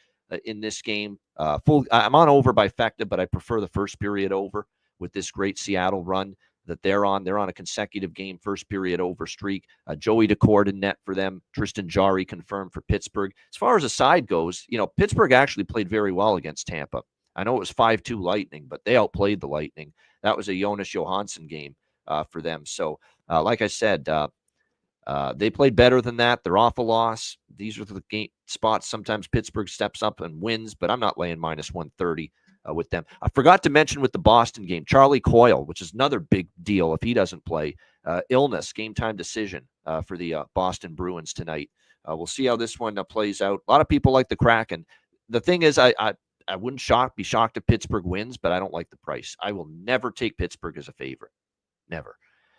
in this game. I'm on over by Fecta, but I prefer the first period over with this great Seattle run that they're on. They're on a consecutive game first period over streak. Joey Decord in net for them. Tristan Jarry confirmed for Pittsburgh. As far as the side goes, Pittsburgh actually played very well against Tampa. I know it was 5-2 Lightning, but they outplayed the Lightning. That was a Jonas Johansson game for them. So, like I said, they played better than that. They're off a loss. These are the game spots. Sometimes Pittsburgh steps up and wins, but I'm not laying -130 with them. I forgot to mention with the Boston game, Charlie Coyle, which is another big deal if he doesn't play. Illness, game time decision for the Boston Bruins tonight. We'll see how this one plays out. A lot of people like the Kraken. The thing is, I wouldn't be shocked if Pittsburgh wins, but I don't like the price. I will never take Pittsburgh as a favorite. Never.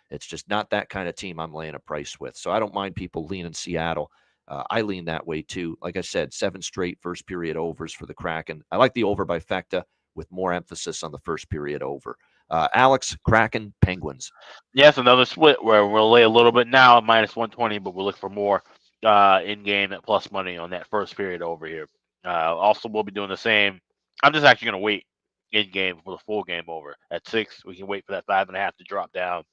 It's just not that kind of team I'm laying a price with. So I don't mind people leaning Seattle. I lean that way too. Like I said, 7 straight first period overs for the Kraken. I like the over by Fecta with more emphasis on the first period over. Alex, Kraken, Penguins. Yes, another split where we'll lay a little bit now at -120, but we'll look for more in game at plus money on that first period over here. Also, we'll be doing the same. I'm just actually going to wait in game for the full game over at 6. We can wait for that 5.5 to drop down.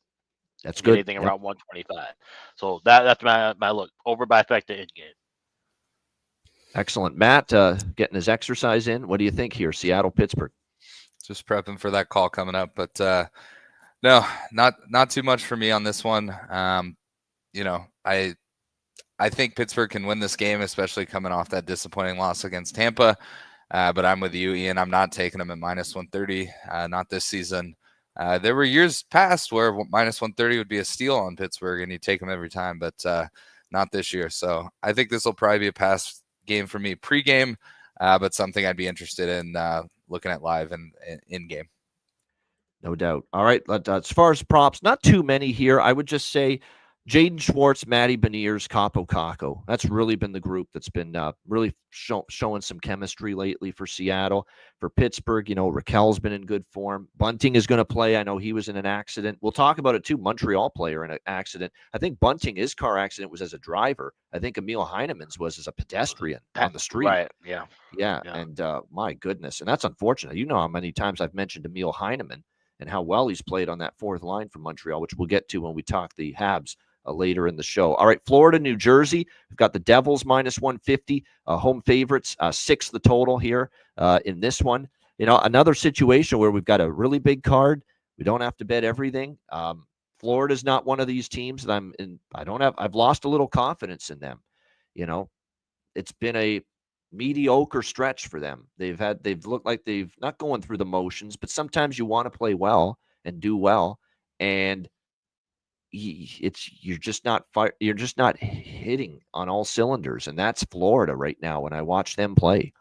That's good. Anything around 125. So that's my look over by Fecta in game. Excellent. Matt, getting his exercise in. What do you think here? Seattle, Pittsburgh. Just prepping for that call coming up, but no, not too much for me on this one. I think Pittsburgh can win this game, especially coming off that disappointing loss against Tampa. But I'm with you, Ian. I'm not taking them at minus 130. Not this season. There were years past where minus 130 would be a steal on Pittsburgh, and you take them every time, but not this year. So I think this will probably be a pass game for me pre-game, but something I'd be interested in looking at live and in game. No doubt. All right. As far as props, not too many here. I would just say Jaden Schwartz, Matty Beniers, Capo Caco. That's really been the group that's been really showing some chemistry lately for Seattle. For Pittsburgh, Raquel's been in good form. Bunting is going to play. I know he was in an accident. We'll talk about it too. Montreal player in an accident. I think Bunting, his car accident was as a driver. I think Emil Heinemann's was as a pedestrian on the street. Right. Yeah. Yeah. And my goodness. And that's unfortunate. You know how many times I've mentioned Emil Heinemann and how well he's played on that fourth line for Montreal, which we'll get to when we talk the Habs later in the show. All right, Florida, New Jersey. We've got the Devils minus 150, home favorites, 6 the total here in this one. Another situation where we've got a really big card. We don't have to bet everything. Florida's not one of these teams that I've lost a little confidence in them. It's been a mediocre stretch for them. They've looked like they've not going through the motions, but sometimes you want to play well and do well, and you're just not hitting on all cylinders, and that's Florida right now when I watch them play.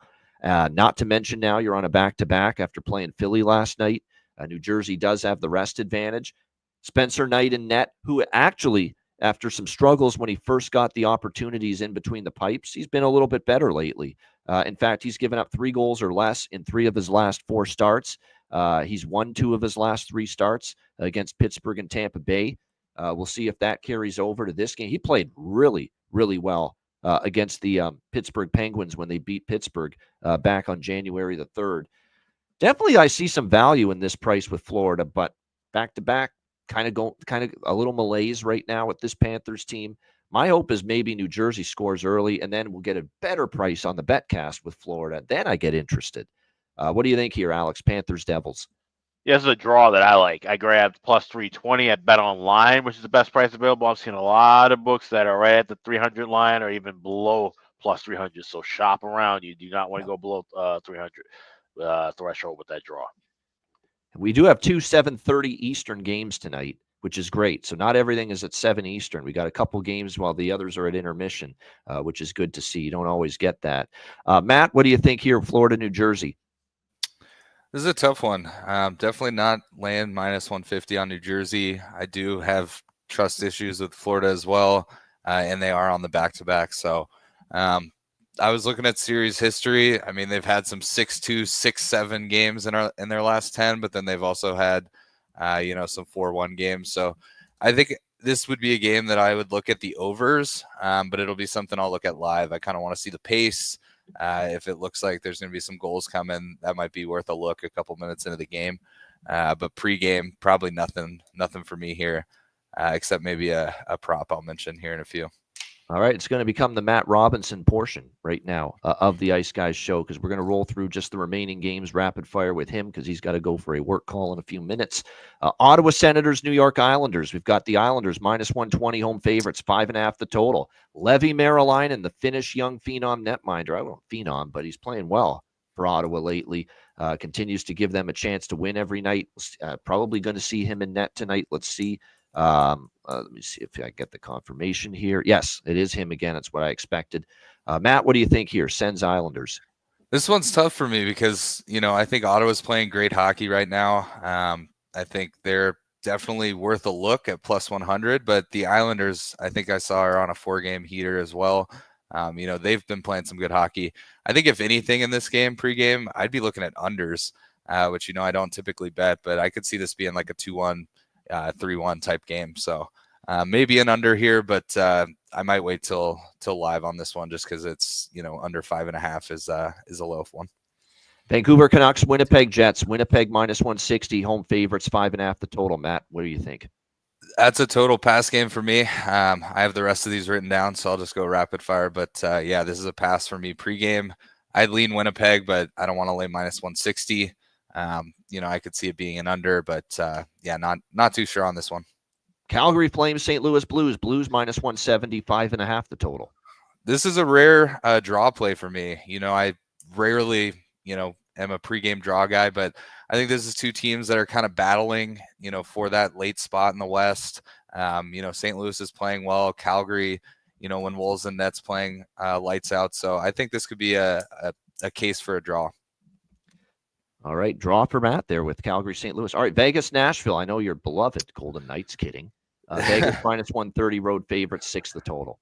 Not to mention now you're on a back-to-back after playing Philly last night. New Jersey does have the rest advantage. Spencer Knight in net, who actually, after some struggles when he first got the opportunities in between the pipes, he's been a little bit better lately. In fact, he's given up 3 goals or less in 3 of his last 4 starts. He's won 2 of his last 3 starts against Pittsburgh and Tampa Bay. We'll see if that carries over to this game. He played really, really well against the Pittsburgh Penguins when they beat Pittsburgh back on January the 3rd. Definitely, I see some value in this price with Florida, but back-to-back, kind of a little malaise right now with this Panthers team. My hope is maybe New Jersey scores early, and then we'll get a better price on the Betcast with Florida. Then I get interested. What do you think here, Alex? Panthers, Devils. Yeah, this is a draw that I like. I grabbed plus 320 at Bet Online, which is the best price available. I've seen a lot of books that are right at the 300 line or even below plus 300. So shop around. You do not want to go below 300 threshold with that draw. We do have 2 7:30 Eastern games tonight, which is great. So not everything is at 7 Eastern. We got a couple games while the others are at intermission, which is good to see. You don't always get that. Matt, what do you think here, Florida, New Jersey? This is a tough one. Definitely not laying minus 150 on New Jersey. I do have trust issues with Florida as well, and they are on the back-to-back. So I was looking at series history. I mean, they've had some 6-2, 6-7 games in their last 10, but then they've also had, some 4-1 games. So I think this would be a game that I would look at the overs, but it'll be something I'll look at live. I kind of want to see the pace. If it looks like there's going to be some goals coming, that might be worth a look a couple minutes into the game. But pre-game, probably nothing for me here, except maybe a prop I'll mention here in a few. All right, it's going to become the Matt Robinson portion right now of the Ice Guys show, because we're going to roll through just the remaining games rapid fire with him because he's got to go for a work call in a few minutes. Ottawa Senators, New York Islanders. We've got the Islanders minus 120 home favorites, 5.5 the total. Levi Marilainen, the Finnish young phenom netminder. I won't phenom, but he's playing well for Ottawa lately. Continues to give them a chance to win every night. Probably going to see him in net tonight. Let's see. Let me see if I get the confirmation here. Yes, it is him again. It's what I expected. Matt, what do you think here? Sens Islanders. This one's tough for me because, I think Ottawa's playing great hockey right now. I think they're definitely worth a look at plus 100, but the Islanders, I think I saw are on a 4-game heater as well. They've been playing some good hockey. I think if anything in this game pregame, I'd be looking at unders, which, I don't typically bet, but I could see this being like a 2-1, 3-1 type game. So maybe an under here, but I might wait till live on this one just because it's, under 5.5 is a low one. Vancouver Canucks, Winnipeg Jets. Winnipeg minus 160, home favorites, 5.5 the total. Matt, what do you think? That's a total pass game for me. I have the rest of these written down, so I'll just go rapid fire. But yeah, this is a pass for me pregame. I'd lean Winnipeg, but I don't want to lay minus 160. I could see it being an under, but yeah, not too sure on this one. Calgary Flames, St. Louis Blues. Blues minus 170, 5.5 the total. This is a rare draw play for me. I rarely, am a pregame draw guy, but I think this is two teams that are kind of battling, for that late spot in the West. St. Louis is playing well. Calgary, when Wolves and Nets playing lights out. So I think this could be a case for a draw. All right, draw for Matt there with Calgary, St. Louis. All right, Vegas, Nashville. I know your beloved Golden Knights. Kidding. Vegas minus 130, road favorite, 6 the total.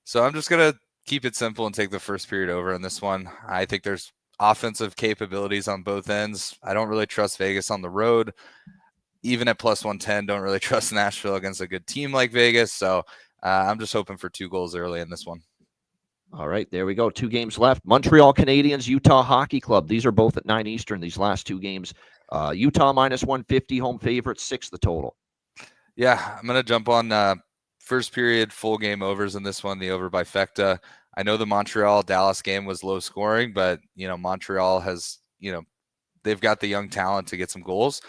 So I'm just gonna keep it simple and take the first period over in this one. I think there's offensive capabilities on both ends. I don't really trust Vegas on the road. Even at plus 110, don't really trust Nashville against a good team like Vegas. So I'm just hoping for 2 goals early in this one. All right, there we go. 2 games left. Montreal Canadiens, Utah Hockey Club. These are both at 9 Eastern, these last 2 games. Utah minus 150, home favorite, 6 the total. Yeah, I'm going to jump on first period full game overs in this one, the over by Fecta. I know the Montreal-Dallas game was low scoring, but, Montreal has, they've got the young talent to get some goals.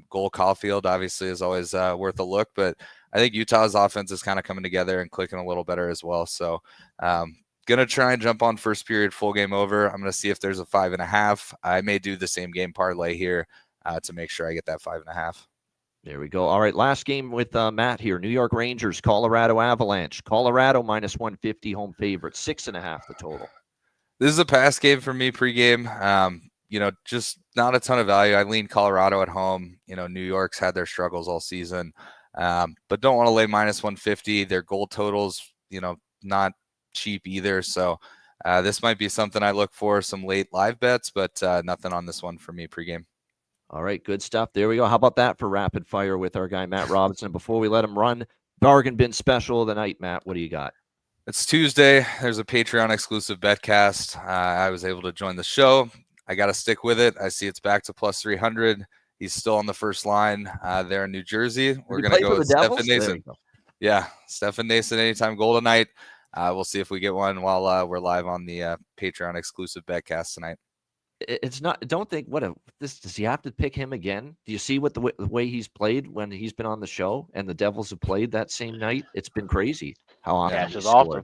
Goal Caulfield obviously is always worth a look, but I think Utah's offense is kind of coming together and clicking a little better as well. So going to try and jump on first period full game over. I'm going to see if there's a 5.5. I may do the same game parlay here to make sure I get that 5.5. There we go. All right, last game with Matt here. New York Rangers, Colorado Avalanche. Colorado minus 150, home favorite, 6.5 the total. This is a pass game for me pregame. Just not a ton of value. I lean Colorado at home. New York's had their struggles all season, but don't want to lay minus 150. Their goal totals, not cheap either. So this might be something I look for, some late live bets, but nothing on this one for me pregame. All right, good stuff. There we go. How about that for rapid fire with our guy, Matt Robinson? Before we let him run, bargain bin special of the night, Matt. What do you got? It's Tuesday. There's a Patreon exclusive Betcast. I was able to join the show. I got to stick with it. I see it's back to plus 300. He's still on the first line there in New Jersey. We're going to go with Stefan Nason. Yeah, Stefan Nason, anytime goal tonight. We'll see if we get one while we're live on the Patreon exclusive Betcast tonight. It's not. Don't think does he have to pick him again? Do you see what the way he's played when he's been on the show and the Devils have played that same night? It's been crazy how often he's scored.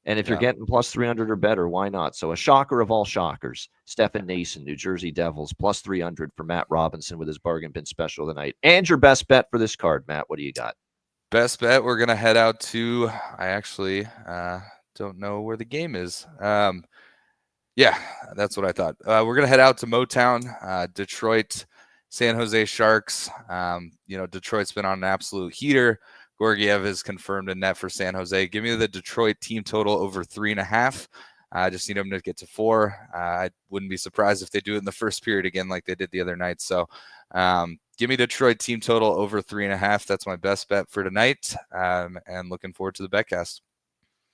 And if you're getting plus 300 or better, why not? So a shocker of all shockers, Stefan Nason, New Jersey Devils, plus 300 for Matt Robinson with his bargain bin special tonight. And your best bet for this card, Matt. What do you got? Best bet, we're going to head out to, I actually don't know where the game is. Yeah, that's what I thought. We're going to head out to Motown, Detroit, San Jose Sharks. Detroit's been on an absolute heater. Georgiev is confirmed in net for San Jose. Give me the Detroit team total over 3.5. I just need them to get to 4. I wouldn't be surprised if they do it in the first period again like they did the other night. So give me Detroit team total over 3.5. That's my best bet for tonight. And looking forward to the Betcast.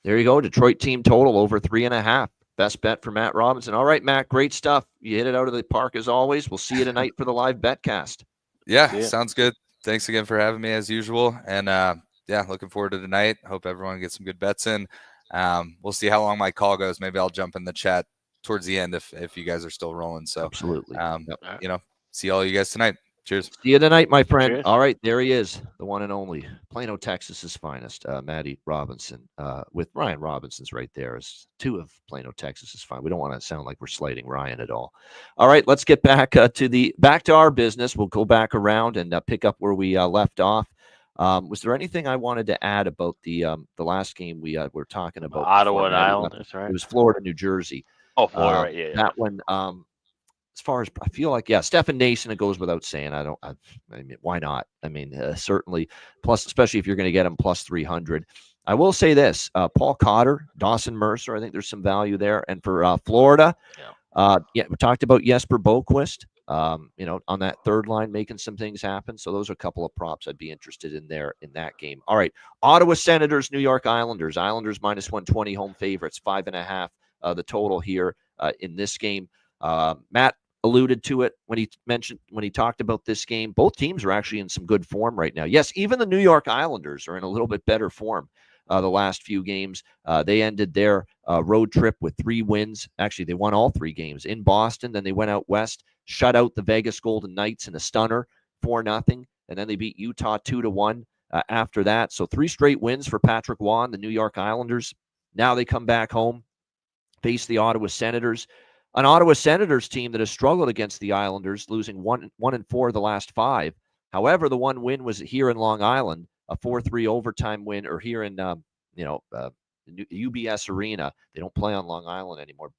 There you go. Detroit team total over 3.5. Best bet for Matt Robinson. All right, Matt, great stuff. You hit it out of the park as always. We'll see you tonight for the live Betcast. Yeah, sounds good. Thanks again for having me as usual. And looking forward to tonight. Hope everyone gets some good bets in. We'll see how long my call goes. Maybe I'll jump in the chat towards the end if you guys are still rolling. So absolutely. See all you guys tonight. Cheers. See you tonight, my friend. Cheers. All right, there he is, the one and only Plano, Texas's finest, Matty Robinson. With Ryan Robinson's right there as 2 of Plano, Texas's fine. We don't want to sound like we're slighting Ryan at all. All right, let's get back to our business. We'll go back around and pick up where we left off. Was there anything I wanted to add about the last game we were talking about? Ottawa and Islanders, right? It was Florida, New Jersey. Oh, Florida, right? Yeah. That one. As far as I feel like, Stefan Nason, it goes without saying. I mean, why not? I mean, certainly, plus, especially if you're going to get him plus 300. I will say this: Paul Cotter, Dawson Mercer. I think there's some value there. And for Florida, we talked about Jesper Boquist. On that third line, making some things happen. So those are a couple of props I'd be interested in there in that game. All right, Ottawa Senators, New York Islanders. Islanders minus 120, home favorites, 5.5. The total here in this game. Matt, alluded to it when he talked about this game. Both teams are actually in some good form right now. Yes, even the New York Islanders are in a little bit better form the last few games. They ended their road trip with 3 wins. Actually, they won all 3 games in Boston. Then they went out west, shut out the Vegas Golden Knights in a stunner, 4-0. And then they beat Utah 2-1 after that. So 3 straight wins for Patrick Waugh and the New York Islanders. Now they come back home, face the Ottawa Senators. An Ottawa Senators team that has struggled against the Islanders, losing 1-4 of the last 5. However, the one win was here in Long Island, a 4-3 overtime win, or here in UBS Arena. They don't play on Long Island anymore,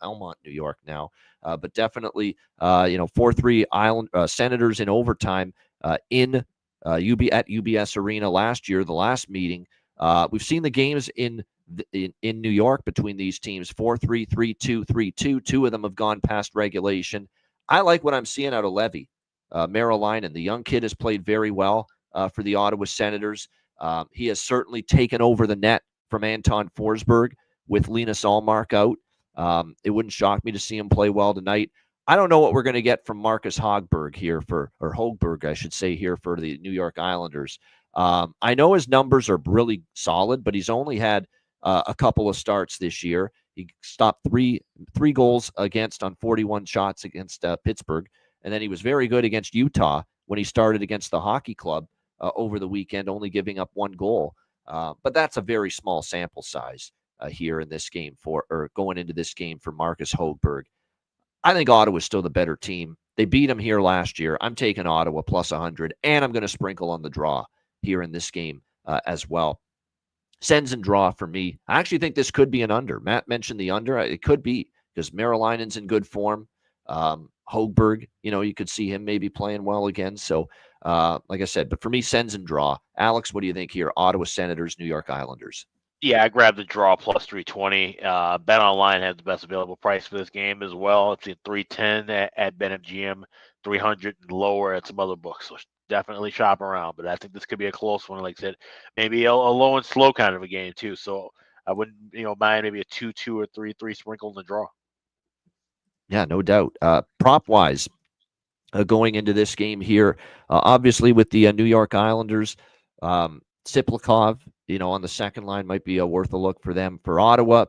Elmont, New York now. But definitely, 4-3 Island Senators in overtime at UBS Arena last year, the last meeting. We've seen the games in New York between these teams, 4-3, 3-2, 3-2. 2 of them have gone past regulation. I like what I'm seeing out of Levy, Merrill-Linen. The young kid has played very well for the Ottawa Senators. He has certainly taken over the net from Anton Forsberg with Linus Ullmark out. It wouldn't shock me to see him play well tonight. I don't know what we're going to get from Marcus Hogberg here Hogberg, I should say, here for the New York Islanders. I know his numbers are really solid, but he's only had a couple of starts this year. He stopped three goals against on 41 shots against Pittsburgh, and then he was very good against Utah when he started against the hockey club over the weekend, only giving up 1 goal. But that's a very small sample size here in this game going into this game for Marcus Hogberg. I think Ottawa's still the better team. They beat him here last year. I'm taking Ottawa plus 100, and I'm going to sprinkle on the draw here in this game as well. Sends and draw for me. I actually think this could be an under. Matt mentioned the under. It could be because Merrill-Linen's in good form. Hogberg, you could see him maybe playing well again. So, like I said, but for me, sends and draw. Alex, what do you think here? Ottawa Senators, New York Islanders. Yeah, I grabbed the draw plus 320. Bet Online has the best available price for this game as well. It's in 310 at BetMGM, 300 and lower at some other books. So definitely shop around. But I think this could be a close one. Like I said, maybe a low and slow kind of a game too. So I wouldn't, mind maybe a 2-2 or 3-3 sprinkle in the draw. Yeah, no doubt. Prop wise, going into this game here, obviously with the New York Islanders, Siplikov, on the second line might be worth a look for them. For Ottawa,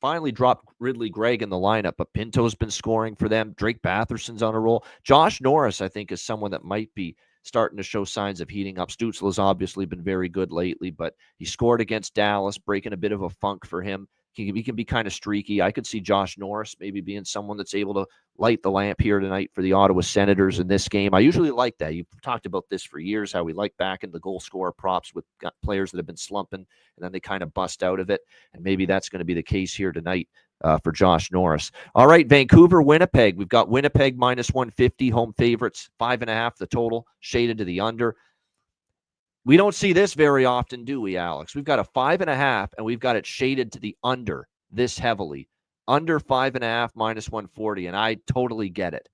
finally dropped Ridley Gregg in the lineup, but Pinto's been scoring for them. Drake Batherson's on a roll. Josh Norris, I think, is someone that might be starting to show signs of heating up. Stützle's obviously been very good lately, but he scored against Dallas, breaking a bit of a funk for him. He can be kind of streaky. I could see Josh Norris maybe being someone that's able to light the lamp here tonight for the Ottawa Senators in this game. I usually like that. You've talked about this for years, how we like back in the goal scorer props with players that have been slumping, and then they kind of bust out of it. And maybe that's going to be the case here tonight for Josh Norris. All right, Vancouver, Winnipeg. We've got Winnipeg minus 150, home favorites, 5.5 the total, shaded to the under. We don't see this very often, do we, Alex? We've got a 5.5, and we've got it shaded to the under this heavily. Under 5.5, minus 140, and I totally get it.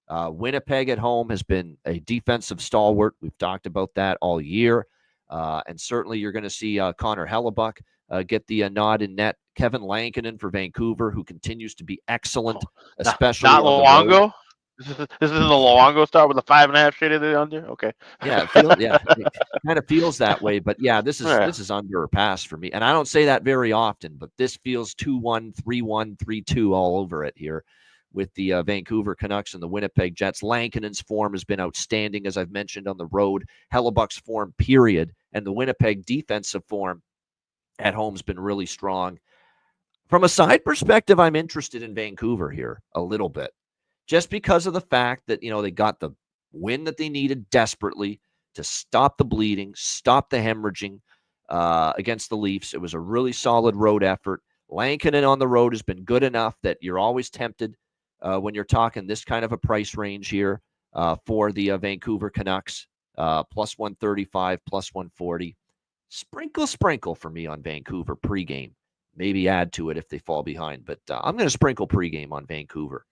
Winnipeg at home has been a defensive stalwart. We've talked about that all year. And certainly you're going to see Connor Hellebuck get the nod in net. Kevin Lankinen for Vancouver, who continues to be excellent, especially not Luongo. This isn't the Luongo start with a 5.5 shaded to the under. Okay. Yeah, it kind of feels that way, but yeah, this is under or pass for me, and I don't say that very often, but this feels 2-1, 3-1, 3-2 all over it here with the Vancouver Canucks and the Winnipeg Jets. Lankinen's form has been outstanding, as I've mentioned, on the road. Hellebuck's form, period, and the Winnipeg defensive form at home has been really strong. From a side perspective, I'm interested in Vancouver here a little bit, just because of the fact that, they got the win that they needed desperately to stop the bleeding, stop the hemorrhaging against the Leafs. It was a really solid road effort. Lankinen on the road has been good enough that you're always tempted when you're talking this kind of a price range here for the Vancouver Canucks, plus 135, plus 140. Sprinkle for me on Vancouver pregame. Maybe add to it if they fall behind, but I'm going to sprinkle pregame on Vancouver.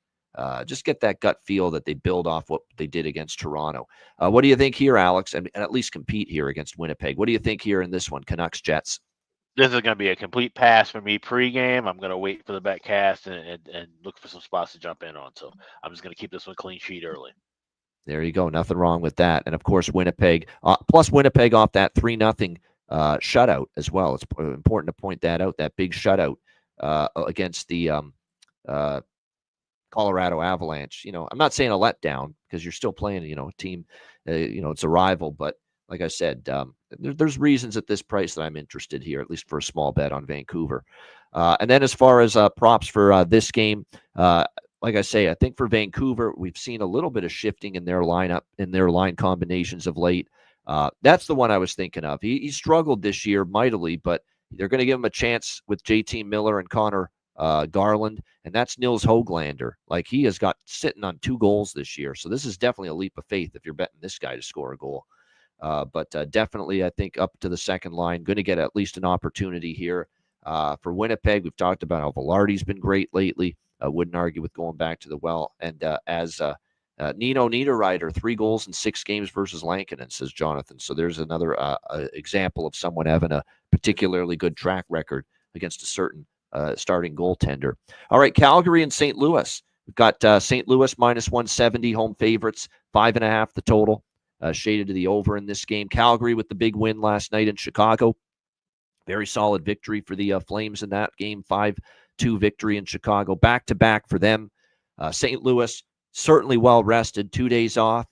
Just get that gut feel that they build off what they did against Toronto. What do you think here, Alex? And at least compete here against Winnipeg. What do you think here in this one, Canucks Jets? This is going to be a complete pass for me pregame. I'm going to wait for the Betcast and look for some spots to jump in on. So I'm just going to keep this one clean sheet early. There you go. Nothing wrong with that. And of course, Winnipeg, plus Winnipeg off that 3-0 shutout as well. It's important to point that out, that big shutout against the Colorado Avalanche. I'm not saying a letdown because you're still playing, a team, it's a rival. But like I said, there's reasons at this price that I'm interested here, at least for a small bet on Vancouver. And then as far as props for this game, like I say, I think for Vancouver, we've seen a little bit of shifting in their lineup, in their line combinations of late. That's the one I was thinking of. He struggled this year mightily, but they're going to give him a chance with JT Miller and Connor Garland, and that's Nils Höglander. Like, he has got sitting on 2 goals this year. So this is definitely a leap of faith if you're betting this guy to score a goal. But definitely, I think up to the second line, going to get at least an opportunity here. For Winnipeg, we've talked about how Velarde's been great lately. I wouldn't argue with going back to the well. And as Nino Niederreiter, 3 goals in 6 games versus Lankinen, says Jonathan. So there's another example of someone having a particularly good track record against a certain starting goaltender. All right, Calgary and St. Louis. We've got St. Louis minus 170, home favorites, 5.5 the total. Shaded to the over in this game. Calgary with the big win last night in Chicago. Very solid victory for the Flames in that game. 5-2 victory in Chicago. Back-to-back for them. St. Louis, certainly well-rested. 2 days off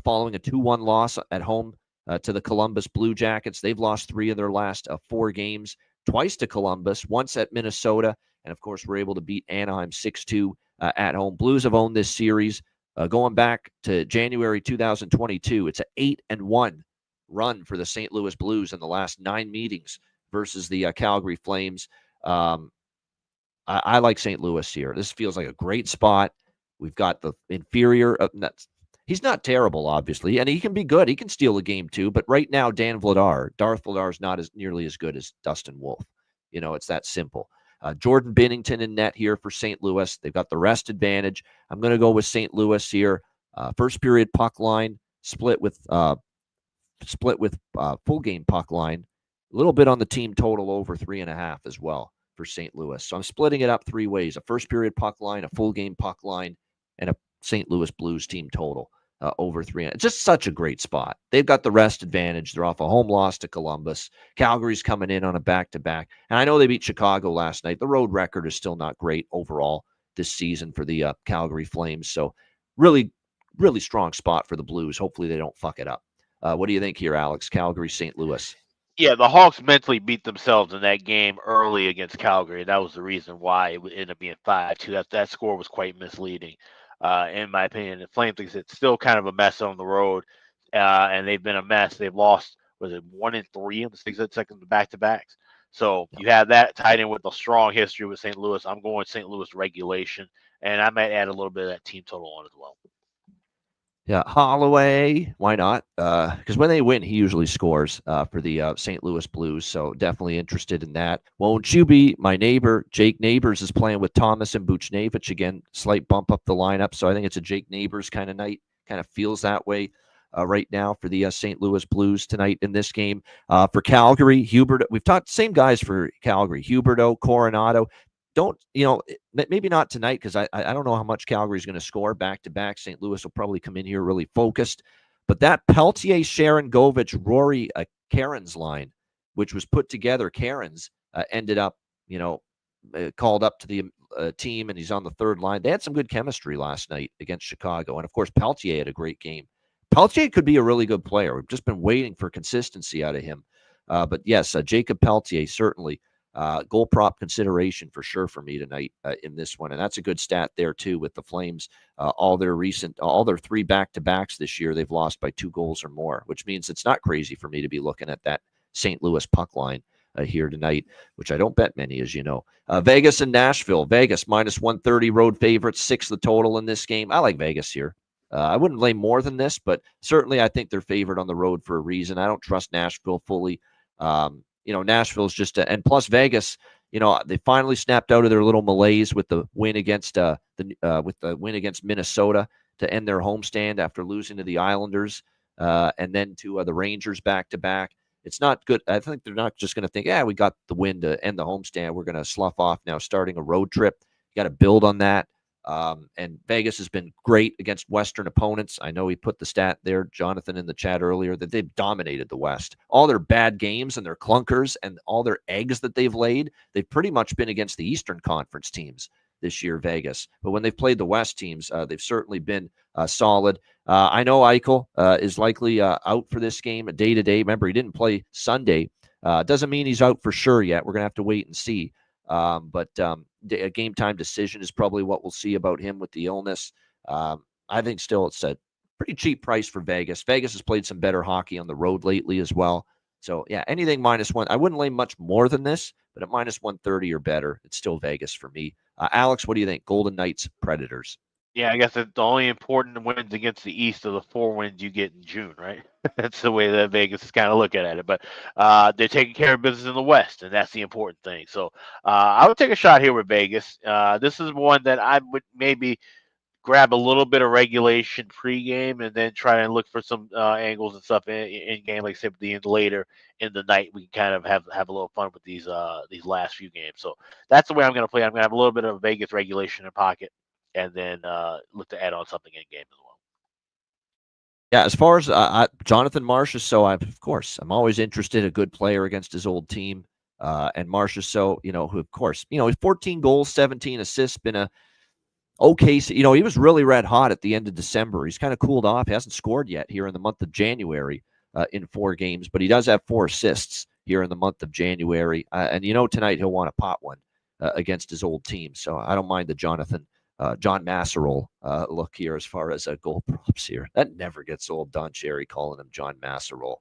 following a 2-1 loss at home to the Columbus Blue Jackets. They've lost 3 of their last 4 games. Twice to Columbus, once at Minnesota, and of course, were able to beat Anaheim 6-2 at home. Blues have owned this series going back to January 2022. It's an 8-1 run for the St. Louis Blues in the last 9 meetings versus the Calgary Flames. I like St. Louis here. This feels like a great spot. We've got the inferior. He's not terrible, obviously, and he can be good. He can steal a game too. But right now, Darth Vladar is not nearly as good as Dustin Wolf. It's that simple. Jordan Binnington in net here for St. Louis. They've got the rest advantage. I'm going to go with St. Louis here. First period puck line split with full game puck line. A little bit on the team total over 3.5 as well for St. Louis. So I'm splitting it up 3 ways: a first period puck line, a full game puck line, and a St. Louis Blues team total over 3. It's just such a great spot. They've got the rest advantage. They're off a home loss to Columbus. Calgary's coming in on a back-to-back. And I know they beat Chicago last night. The road record is still not great overall this season for the Calgary Flames. So really, really strong spot for the Blues. Hopefully they don't fuck it up. What do you think here, Alex? Calgary, St. Louis. Yeah, the Hawks mentally beat themselves in that game early against Calgary. That was the reason why it ended up being 5-2. That score was quite misleading. In my opinion. The Flames, like I said, still kind of a mess on the road, and they've been a mess. They've lost, 1-3 in the second back-to-backs. So you have that tied in with a strong history with St. Louis. I'm going St. Louis regulation, and I might add a little bit of that team total on as well. Yeah, Holloway, why not? Because when they win, he usually scores for the St. Louis Blues, so definitely interested in that. Won't you be my neighbor? Jake Neighbors is playing with Thomas and Buchnevich again. Slight bump up the lineup, so I think it's a Jake Neighbors kind of night. Kind of feels that way right now for the St. Louis Blues tonight in this game. For Calgary, Hubert, we've talked same guys for Calgary. Huberdeau, Coronado. Maybe not tonight because I don't know how much Calgary is going to score back-to-back. St. Louis will probably come in here really focused. But that Peltier, Sharon, Govich, Rory, Cairns line, which was put together, Cairns ended up, called up to the team, and he's on the third line. They had some good chemistry last night against Chicago. And, of course, Peltier had a great game. Peltier could be a really good player. We've just been waiting for consistency out of him. But, yes, Jacob Peltier, certainly. Goal prop consideration for sure for me tonight in this one. And that's a good stat there, too, with the Flames. All their 3 back-to-backs this year, they've lost by 2 goals or more, which means it's not crazy for me to be looking at that St. Louis puck line here tonight, which I don't bet many, as you know. Vegas and Nashville. Vegas minus 130 road favorites, 6 the total in this game. I like Vegas here. I wouldn't lay more than this, but certainly I think they're favored on the road for a reason. I don't trust Nashville fully. Nashville's just and plus Vegas, they finally snapped out of their little malaise with the win against Minnesota to end their homestand after losing to the Islanders and then to the Rangers back to back. it's not good. I think they're not just going to think, yeah, we got the win to end the homestand. We're going to slough off now starting a road trip. You got to build on that. And Vegas has been great against Western opponents. I know he put the stat there, Jonathan, in the chat earlier, that they've dominated the West. All their bad games and their clunkers and all their eggs that they've laid, they've pretty much been against the Eastern Conference teams this year, Vegas. But when they've played the West teams, they've certainly been solid. I know Eichel is likely out for this game day-to-day. Remember, he didn't play Sunday. Doesn't mean he's out for sure yet. We're going to have to wait and see. But a game time decision is probably what we'll see about him with the illness. I think still it's a pretty cheap price for Vegas. Vegas has played some better hockey on the road lately as well. So, yeah, anything -1. I wouldn't lay much more than this, but at -130 or better, it's still Vegas for me. Alex, what do you think? Golden Knights, Predators. Yeah, I guess the only important wins against the East are the 4 wins you get in June, right? That's the way that Vegas is kind of looking at it. But they're taking care of business in the West, and that's the important thing. So I would take a shot here with Vegas. This is one that I would maybe grab a little bit of regulation pregame and then try and look for some angles and stuff in game, like I said, later in the night. We can kind of have a little fun with these last few games. So that's the way I'm going to play. I'm going to have a little bit of Vegas regulation in pocket, and then look to add on something in game as well. Yeah, as far as Jonathan Marchessault, of course, I'm always interested in a good player against his old team. And Marchessault, who, of course, he's 14 goals, 17 assists, been a okay. He was really red hot at the end of December. He's kind of cooled off. He hasn't scored yet here in the month of January in 4 games, but he does have 4 assists here in the month of January. And tonight he'll want to pot one against his old team. So I don't mind the John Masserole look here as far as goal props here. That never gets old. Don Cherry calling him John Masserole.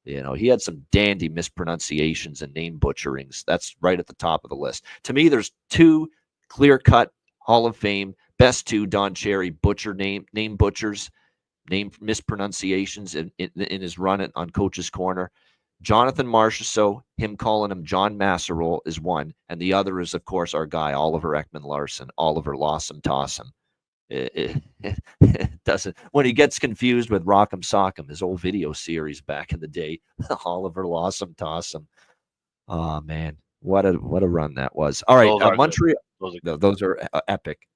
He had some dandy mispronunciations and name butcherings. That's right at the top of the list. To me, there's 2 clear-cut Hall of Fame, best 2 Don Cherry butcher name butchers, name mispronunciations in his run on Coach's Corner. Jonathan Marchessault, him calling him John Masserole is one, and the other is, of course, our guy, Oliver Ekman-Larsson, Oliver Lossum Tossum. It doesn't, when he gets confused with Rock'em Sock'em, his old video series back in the day, Oliver Lossum Tossum. Oh, man, what a run that was. All right, Montreal. Those are epic.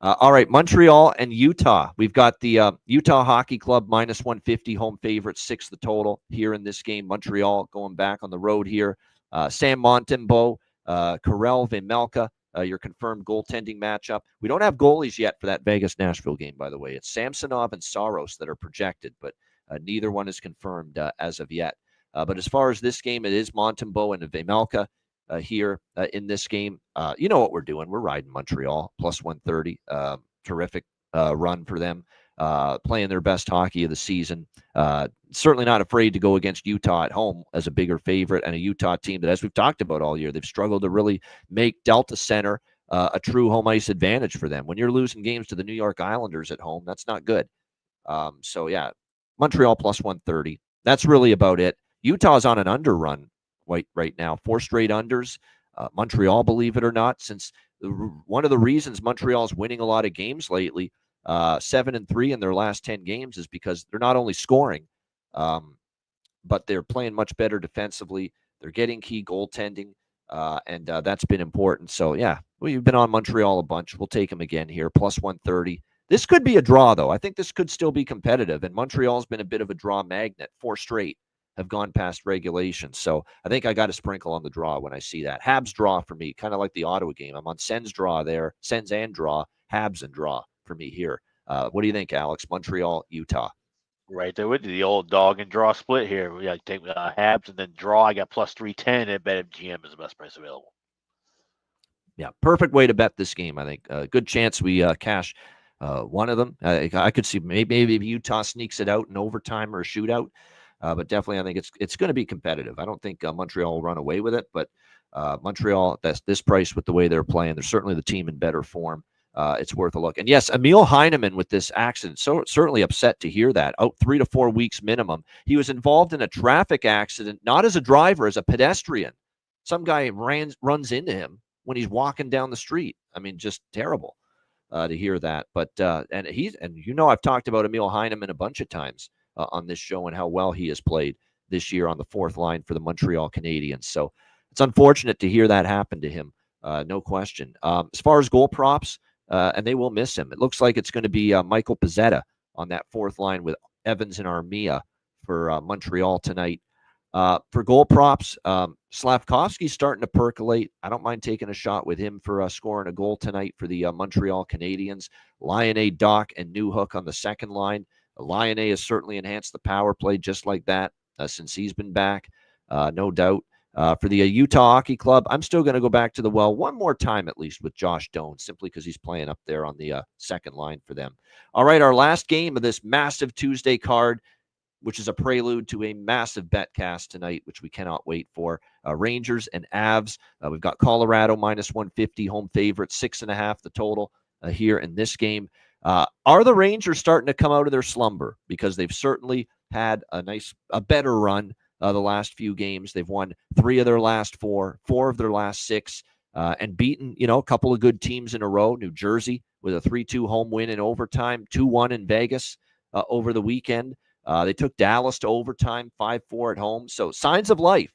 All right, Montreal and Utah. We've got the Utah Hockey Club -150 home favorites, 6 the total here in this game. Montreal going back on the road here. Sam Montembeault, Karel Vejmelka, your confirmed goaltending matchup. We don't have goalies yet for that Vegas-Nashville game, by the way. It's Samsonov and Saros that are projected, but neither one is confirmed as of yet. But as far as this game, it is Montembeault and Vejmelka. Here in this game. You know what we're doing. We're riding Montreal +130. Terrific run for them. Playing their best hockey of the season. Certainly not afraid to go against Utah at home as a bigger favorite, and a Utah team that, as we've talked about all year, they've struggled to really make Delta Center a true home ice advantage for them. When you're losing games to the New York Islanders at home, that's not good. So, yeah, Montreal +130. That's really about it. Utah's on an under run right now, 4 straight unders. Montreal, believe it or not, since one of the reasons Montreal's winning a lot of games lately, 7-3 in their last 10 games, is because they're not only scoring, but they're playing much better defensively. They're getting key goaltending, and that's been important. So, yeah, we've been on Montreal a bunch. We'll take them again here, +130. This could be a draw, though. I think this could still be competitive, and Montreal's been a bit of a draw magnet. 4 straight have gone past regulation. So I think I got to sprinkle on the draw when I see that. Habs draw for me, kind of like the Ottawa game. I'm on Sens draw there, Sens and draw, Habs and draw for me here. What do you think, Alex? Montreal, Utah. Right there with the old dog and draw split here. We got to take Habs and then draw. I got +310 at BetMGM is the best price available. Yeah, perfect way to bet this game, I think. Good chance we cash one of them. I could see maybe Utah sneaks it out in overtime or a shootout. But definitely, I think it's going to be competitive. I don't think Montreal will run away with it, but Montreal, that's this price with the way they're playing, they're certainly the team in better form. It's worth a look. And yes, Emil Heineman with this accident, so certainly upset to hear that. Out 3 to 4 weeks minimum. He was involved in a traffic accident, not as a driver, as a pedestrian. Some guy runs into him when he's walking down the street. I mean, just terrible to hear that. But and I've talked about Emil Heineman a bunch of times on this show and how well he has played. this year on the fourth line for the Montreal Canadiens. So it's unfortunate to hear that happen to him, no question. As far as goal props, and they will miss him, it looks like it's going to be Michael Pezzetta on that fourth line with Evans and Armia for Montreal tonight. For goal props, Slavkovsky's starting to percolate. I don't mind taking a shot with him for scoring a goal tonight for the Montreal Canadiens. Lionel, Doc, and Newhook on the second line. Lionel has certainly enhanced the power play just like that since he's been back, no doubt. For the Utah Hockey Club, I'm still going to go back to the well one more time at least with Josh Doan, simply because he's playing up there on the second line for them. All right, our last game of this massive Tuesday card, which is a prelude to a massive Betcast tonight, which we cannot wait for. Rangers and Avs. We've got Colorado minus 150, home favorite, 6.5 the total here in this game. Are the Rangers starting to come out of their slumber? Because they've certainly had a better run the last few games. They've won 3 of their last 4 of their last 6, and beaten, a couple of good teams in a row. New Jersey with a 3-2 home win in overtime, 2-1 in Vegas over the weekend. They took Dallas to overtime, 5-4 at home. So signs of life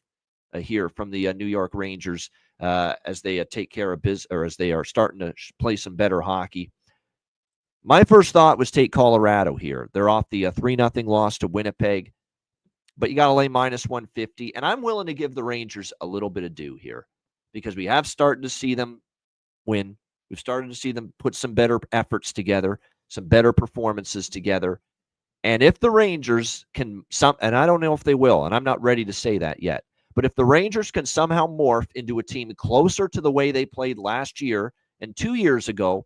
here from the New York Rangers as they take care of business, or as they are starting to play some better hockey. My first thought was take Colorado here. They're off the 3-0 loss to Winnipeg, but you got to lay minus 150. And I'm willing to give the Rangers a little bit of due here because we have started to see them win. We've started to see them put some better efforts together, some better performances together. And if the Rangers can, and I don't know if they will, and I'm not ready to say that yet, but if the Rangers can somehow morph into a team closer to the way they played last year and 2 years ago,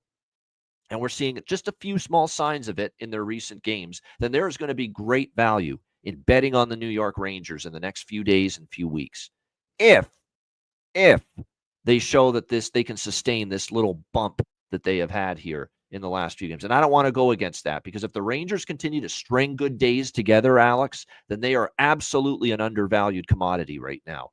and we're seeing just a few small signs of it in their recent games, then there is going to be great value in betting on the New York Rangers in the next few days and few weeks. If they show that they can sustain this little bump that they have had here in the last few games. And I don't want to go against that, because if the Rangers continue to string good days together, Alex, then they are absolutely an undervalued commodity right now.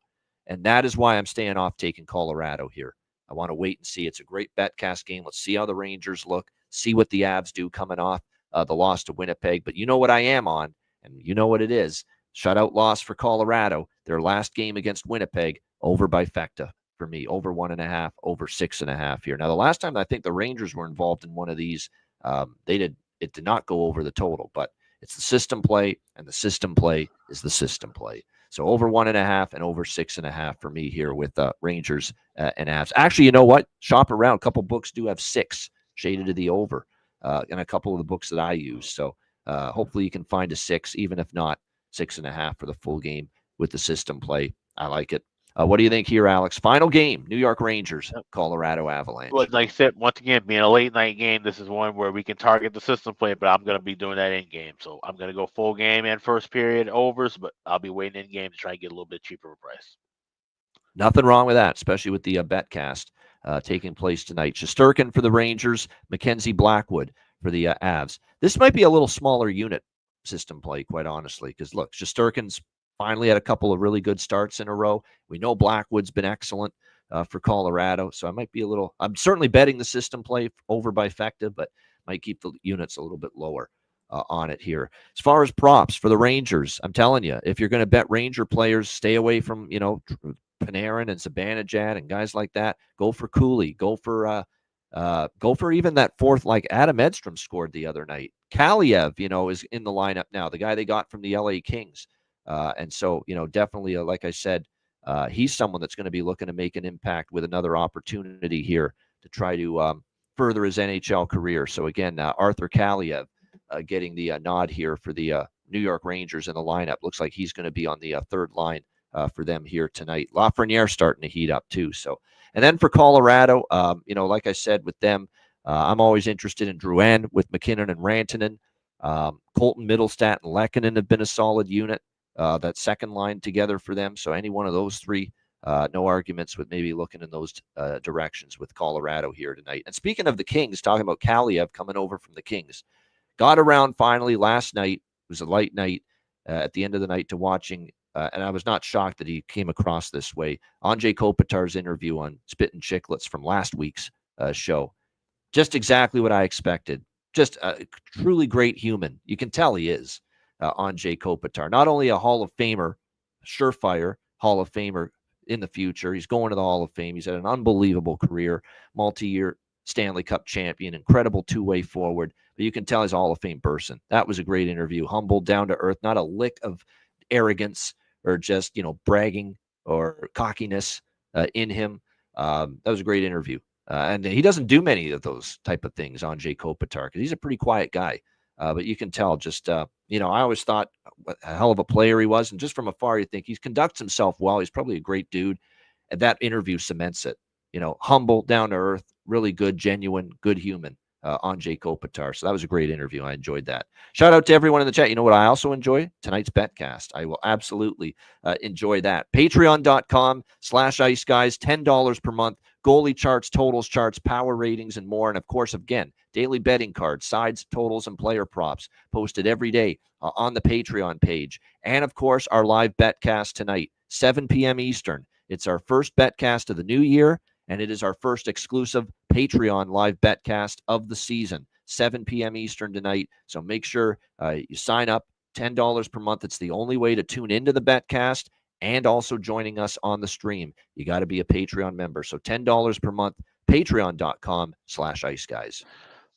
And that is why I'm staying off taking Colorado here. I want to wait and see. It's a great Betcast game. Let's see how the Rangers look, see what the Avs do coming off the loss to Winnipeg. But you know what I am on, and you know what it is. Shutout loss for Colorado. Their last game against Winnipeg, over by Fecta. For me, over 1.5, over 6.5 here. Now, the last time I think the Rangers were involved in one of these, it did not go over the total, but it's the system play, and the system play is the system play. So over 1.5 and over 6.5 for me here with Rangers and Avs. Actually, you know what? Shop around. A couple books do have 6 shaded to the over, and a couple of the books that I use. So hopefully you can find a 6, even if not 6.5 for the full game with the system play. I like it. What do you think here, Alex? Final game, New York Rangers, Colorado Avalanche. Well, like I said, once again, being a late night game, this is one where we can target the system play, but I'm going to be doing that in game. So I'm going to go full game and first period overs, but I'll be waiting in game to try and get a little bit cheaper of a price. Nothing wrong with that, especially with the Betcast taking place tonight. Shesterkin for the Rangers, Mackenzie Blackwood for the Avs. This might be a little smaller unit system play, quite honestly, because look, Shesterkin's finally had a couple of really good starts in a row. We know Blackwood's been excellent for Colorado, so I might be I'm certainly betting the system play over by Fecta, but might keep the units a little bit lower on it here. As far as props for the Rangers, I'm telling you, if you're going to bet Ranger players, stay away from, Panarin and Zibanejad and guys like that. Go for Cooley. Go for even that fourth, like Adam Edstrom scored the other night. Kaliev, is in the lineup now, the guy they got from the LA Kings. And so, definitely, like I said, he's someone that's going to be looking to make an impact with another opportunity here to try to further his NHL career. So again, Arthur Kaliev getting the nod here for the New York Rangers in the lineup. Looks like he's going to be on the third line for them here tonight. Lafreniere starting to heat up too. So, and then for Colorado, like I said, with them, I'm always interested in Drouin with McKinnon and Rantanen. Colton, Middlestat, and Lehkonen have been a solid unit. That second line together for them. So any one of those three, no arguments with maybe looking in those directions with Colorado here tonight. And speaking of the Kings, talking about Kaliev coming over from the Kings, got around finally last night. It was a light night at the end of the night to watching, and I was not shocked that he came across this way. Andrei Kopitar's interview on Spit and Chicklets from last week's show. Just exactly what I expected. Just a truly great human. You can tell he is. Andrei Kopitar, not only a Hall of Famer surefire Hall of Famer in the future. He's going to the Hall of Fame. He's had an unbelievable career, multi-year Stanley Cup champion, incredible two-way forward. But you can tell he's a Hall of Fame person. That was a great interview. Humble, down to earth, not a lick of arrogance or just, bragging or cockiness in him. That was a great interview. And he doesn't do many of those type of things, Anze Kopitar, because he's a pretty quiet guy. But you can tell just, I always thought what a hell of a player he was. And just from afar, you think he conducts himself well. He's probably a great dude. And that interview cements it. Humble, down to earth, really good, genuine, good human, Anze Kopitar. So that was a great interview. I enjoyed that. Shout out to everyone in the chat. You know what I also enjoy? Tonight's Betcast. I will absolutely enjoy that. Patreon.com/Ice Guys, $10 per month. Goalie charts, totals charts, power ratings, and more. And of course, again, daily betting cards, sides, totals, and player props posted every day on the Patreon page. And of course, our live Betcast tonight, 7 p.m. Eastern. It's our first Betcast of the new year, and it is our first exclusive Patreon live Betcast of the season, 7 p.m. Eastern tonight. So make sure you sign up, $10 per month. It's the only way to tune into the Betcast and also joining us on the stream. You got to be a Patreon member. So $10 per month, patreon.com/Ice Guys.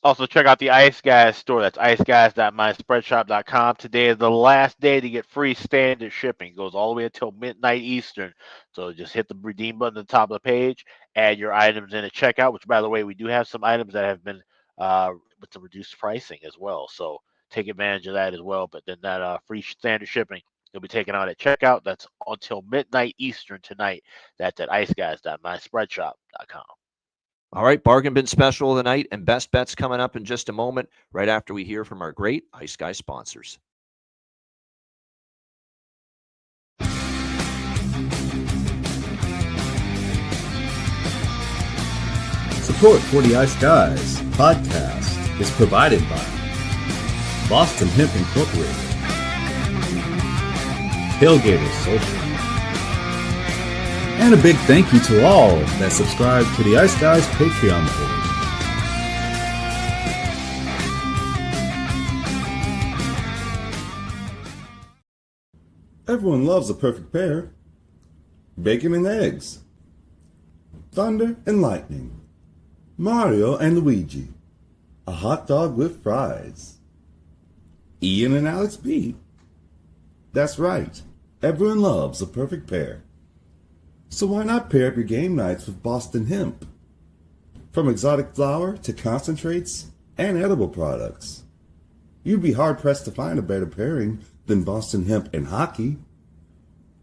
Also, check out the Ice Guys store. That's iceguys.myspreadshop.com. Today is the last day to get free standard shipping. It goes all the way until midnight Eastern. So just hit the redeem button at the top of the page, add your items in at checkout, which, by the way, we do have some items that have been with the reduced pricing as well. So take advantage of that as well. But then that free standard shipping will be taken out at checkout. That's until midnight Eastern tonight. That's at iceguys.myspreadshop.com. All right, bargain bin special of the night and best bets coming up in just a moment, right after we hear from our great Ice Guy sponsors. Support for the Ice Guys podcast is provided by Boston Hemp Incorporated, Tailgaters Social, and a big thank you to all that subscribe to the Ice Guys Patreon page. Everyone loves a perfect pair. Bacon and eggs. Thunder and lightning. Mario and Luigi. A hot dog with fries. Ian and Alex B. That's right. Everyone loves a perfect pair. So why not pair up your game nights with Boston Hemp? From exotic flower to concentrates and edible products. You'd be hard-pressed to find a better pairing than Boston Hemp and hockey.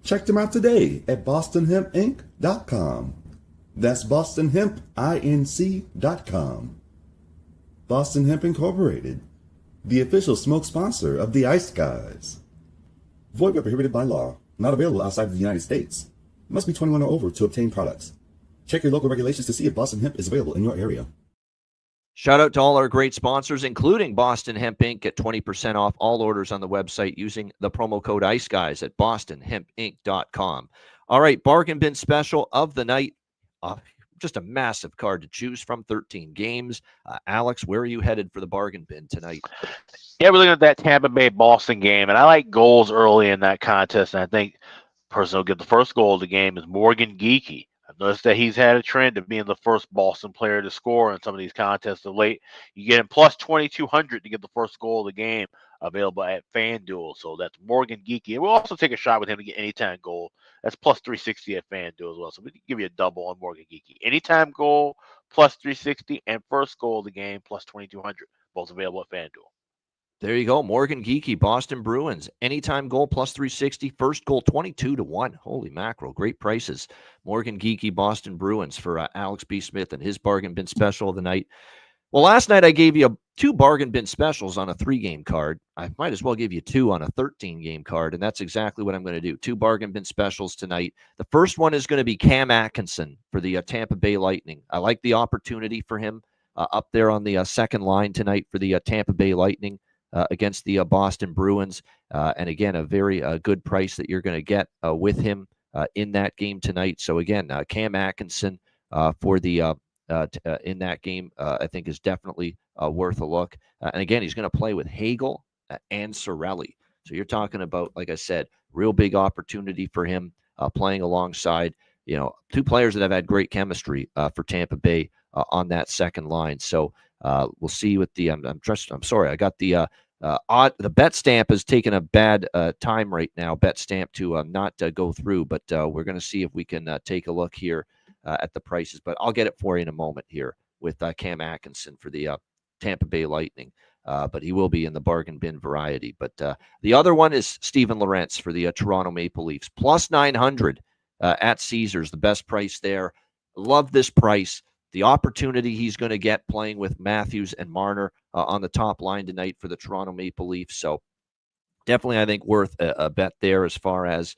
Check them out today at bostonhempinc.com. That's bostonhempinc.com. Boston Hemp Incorporated, the official smoke sponsor of the Ice Guys. Void where prohibited by law. Not available outside of the United States. Must be 21 or over to obtain products. Check your local regulations to see if Boston Hemp is available in your area. Shout out to all our great sponsors, including Boston Hemp Inc. Get 20% off all orders on the website using the promo code Ice Guys at bostonhempinc.com. All right, bargain bin special of the night. Just a massive card to choose from, 13 games. Alex, where are you headed for the bargain bin tonight? Yeah, we're looking at that Tampa Bay Boston game, and I like goals early in that contest, and I think person who'll get the first goal of the game is Morgan Geekie. I've noticed that he's had a trend of being the first Boston player to score in some of these contests of late. You get him plus 2,200 to get the first goal of the game, available at FanDuel. So that's Morgan Geekie. And we'll also take a shot with him to get anytime goal. That's plus 360 at FanDuel as well. So we can give you a double on Morgan Geekie. Anytime goal, plus 360, and first goal of the game, plus 2,200. Both available at FanDuel. There you go. Morgan Geekie, Boston Bruins. Anytime goal, plus 360. First goal, 22-1. Holy mackerel. Great prices. Morgan Geekie, Boston Bruins for Alex B. Smith and his bargain bin special of the night. Well, last night I gave you 2 bargain bin specials on a 3-game card. I might as well give you 2 on a 13-game card, and that's exactly what I'm going to do. 2 bargain bin specials tonight. The first one is going to be Cam Atkinson for the Tampa Bay Lightning. I like the opportunity for him up there on the second line tonight for the Tampa Bay Lightning. Against the Boston Bruins. And again, a very good price that you're going to get with him in that game tonight. So again, Cam Atkinson for the in that game, I think is definitely worth a look. And again, he's going to play with Hagel and Cirelli. So you're talking about, like I said, Real big opportunity for him playing alongside, two players that have had great chemistry for Tampa Bay on that second line. So we'll see what the I'm sorry, I got the bet stamp has taken a bad time right now. Bet stamp to not go through, but we're going to see if we can take a look here at the prices. But I'll get it for you in a moment here with Cam Atkinson for the Tampa Bay Lightning. But he will be in the bargain bin variety. But the other one is Steven Lorentz for the Toronto Maple Leafs. Plus 900 at Caesars, the best price there. Love this price. The opportunity he's going to get playing with Matthews and Marner on the top line tonight for the Toronto Maple Leafs. So definitely, I think, worth a bet there as far as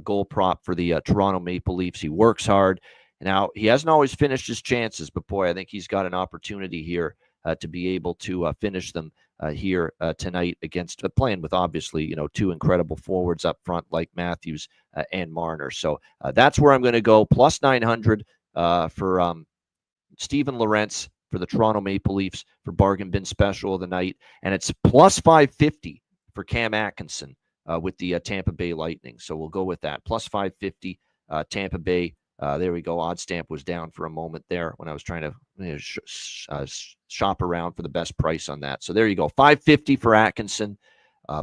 goal prop for the Toronto Maple Leafs. He works hard. Now, he hasn't always finished his chances, but boy, I think he's got an opportunity here to be able to finish them here tonight against playing with, obviously, two incredible forwards up front like Matthews and Marner. So that's where I'm going to go. Plus 900 for Steven Lorentz for the Toronto Maple Leafs for bargain bin special of the night. And it's plus 550 for Cam Atkinson with the Tampa Bay Lightning. So we'll go with that. Plus 550 Tampa Bay. There we go. Odd stamp was down for a moment there when I was trying to shop around for the best price on that. So there you go. 550 for Atkinson,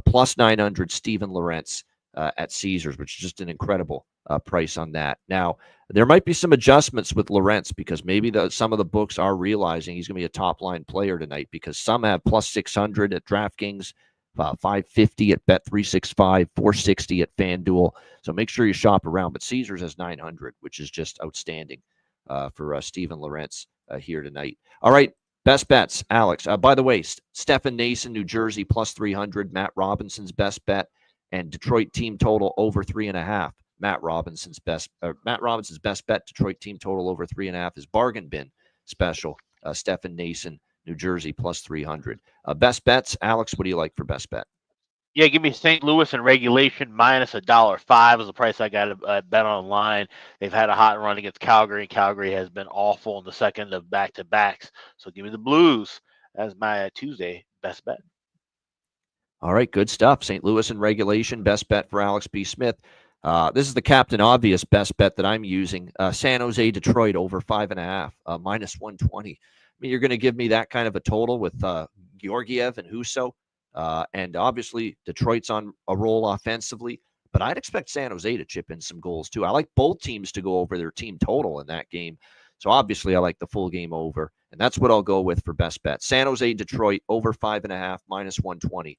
plus 900 Steven Lorentz at Caesars, which is just an incredible price on that. Now, there might be some adjustments with Lorentz because maybe some of the books are realizing he's going to be a top-line player tonight because some have plus 600 at DraftKings, 550 at Bet365, 460 at FanDuel. So make sure you shop around. But Caesars has 900, which is just outstanding for Steven Lorentz here tonight. All right, best bets, Alex. By the way, Stefan Nason, New Jersey, plus 300. Matt Robinson's best bet. And Detroit team total over 3.5. Matt Robinson's best bet. Detroit team total over 3.5 is bargain bin special. Stefan Nason, New Jersey, plus 300. Best bets, Alex. What do you like for best bet? Yeah, give me St. Louis in regulation minus $1.05 is the price I got to bet online. They've had a hot run against Calgary. Calgary has been awful in the second of back-to-backs. So give me the Blues as my Tuesday best bet. All right, good stuff. St. Louis in regulation, best bet for Alex B. Smith. This is the Captain Obvious best bet that I'm using. San Jose, Detroit over 5.5, minus 120. I mean, you're going to give me that kind of a total with Georgiev and Husso. And obviously, Detroit's on a roll offensively. But I'd expect San Jose to chip in some goals, too. I like both teams to go over their team total in that game. So obviously, I like the full game over. And that's what I'll go with for best bet. San Jose, Detroit over 5.5, minus 120.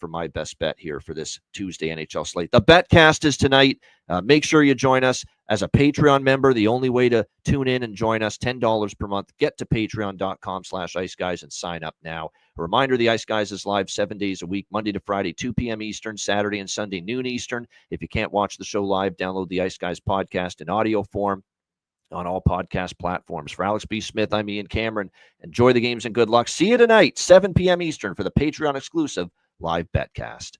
For my best bet here for this Tuesday NHL slate. The Betcast is tonight. Make sure you join us as a Patreon member. The only way to tune in and join us, $10 per month. Get to patreon.com/IceGuys and sign up now. A reminder, the Ice Guys is live 7 days a week, Monday to Friday, 2 p.m. Eastern, Saturday and Sunday, noon Eastern. If you can't watch the show live, download the Ice Guys podcast in audio form on all podcast platforms. For Alex B. Smith, I'm Ian Cameron. Enjoy the games and good luck. See you tonight, 7 p.m. Eastern for the Patreon exclusive live Betcast.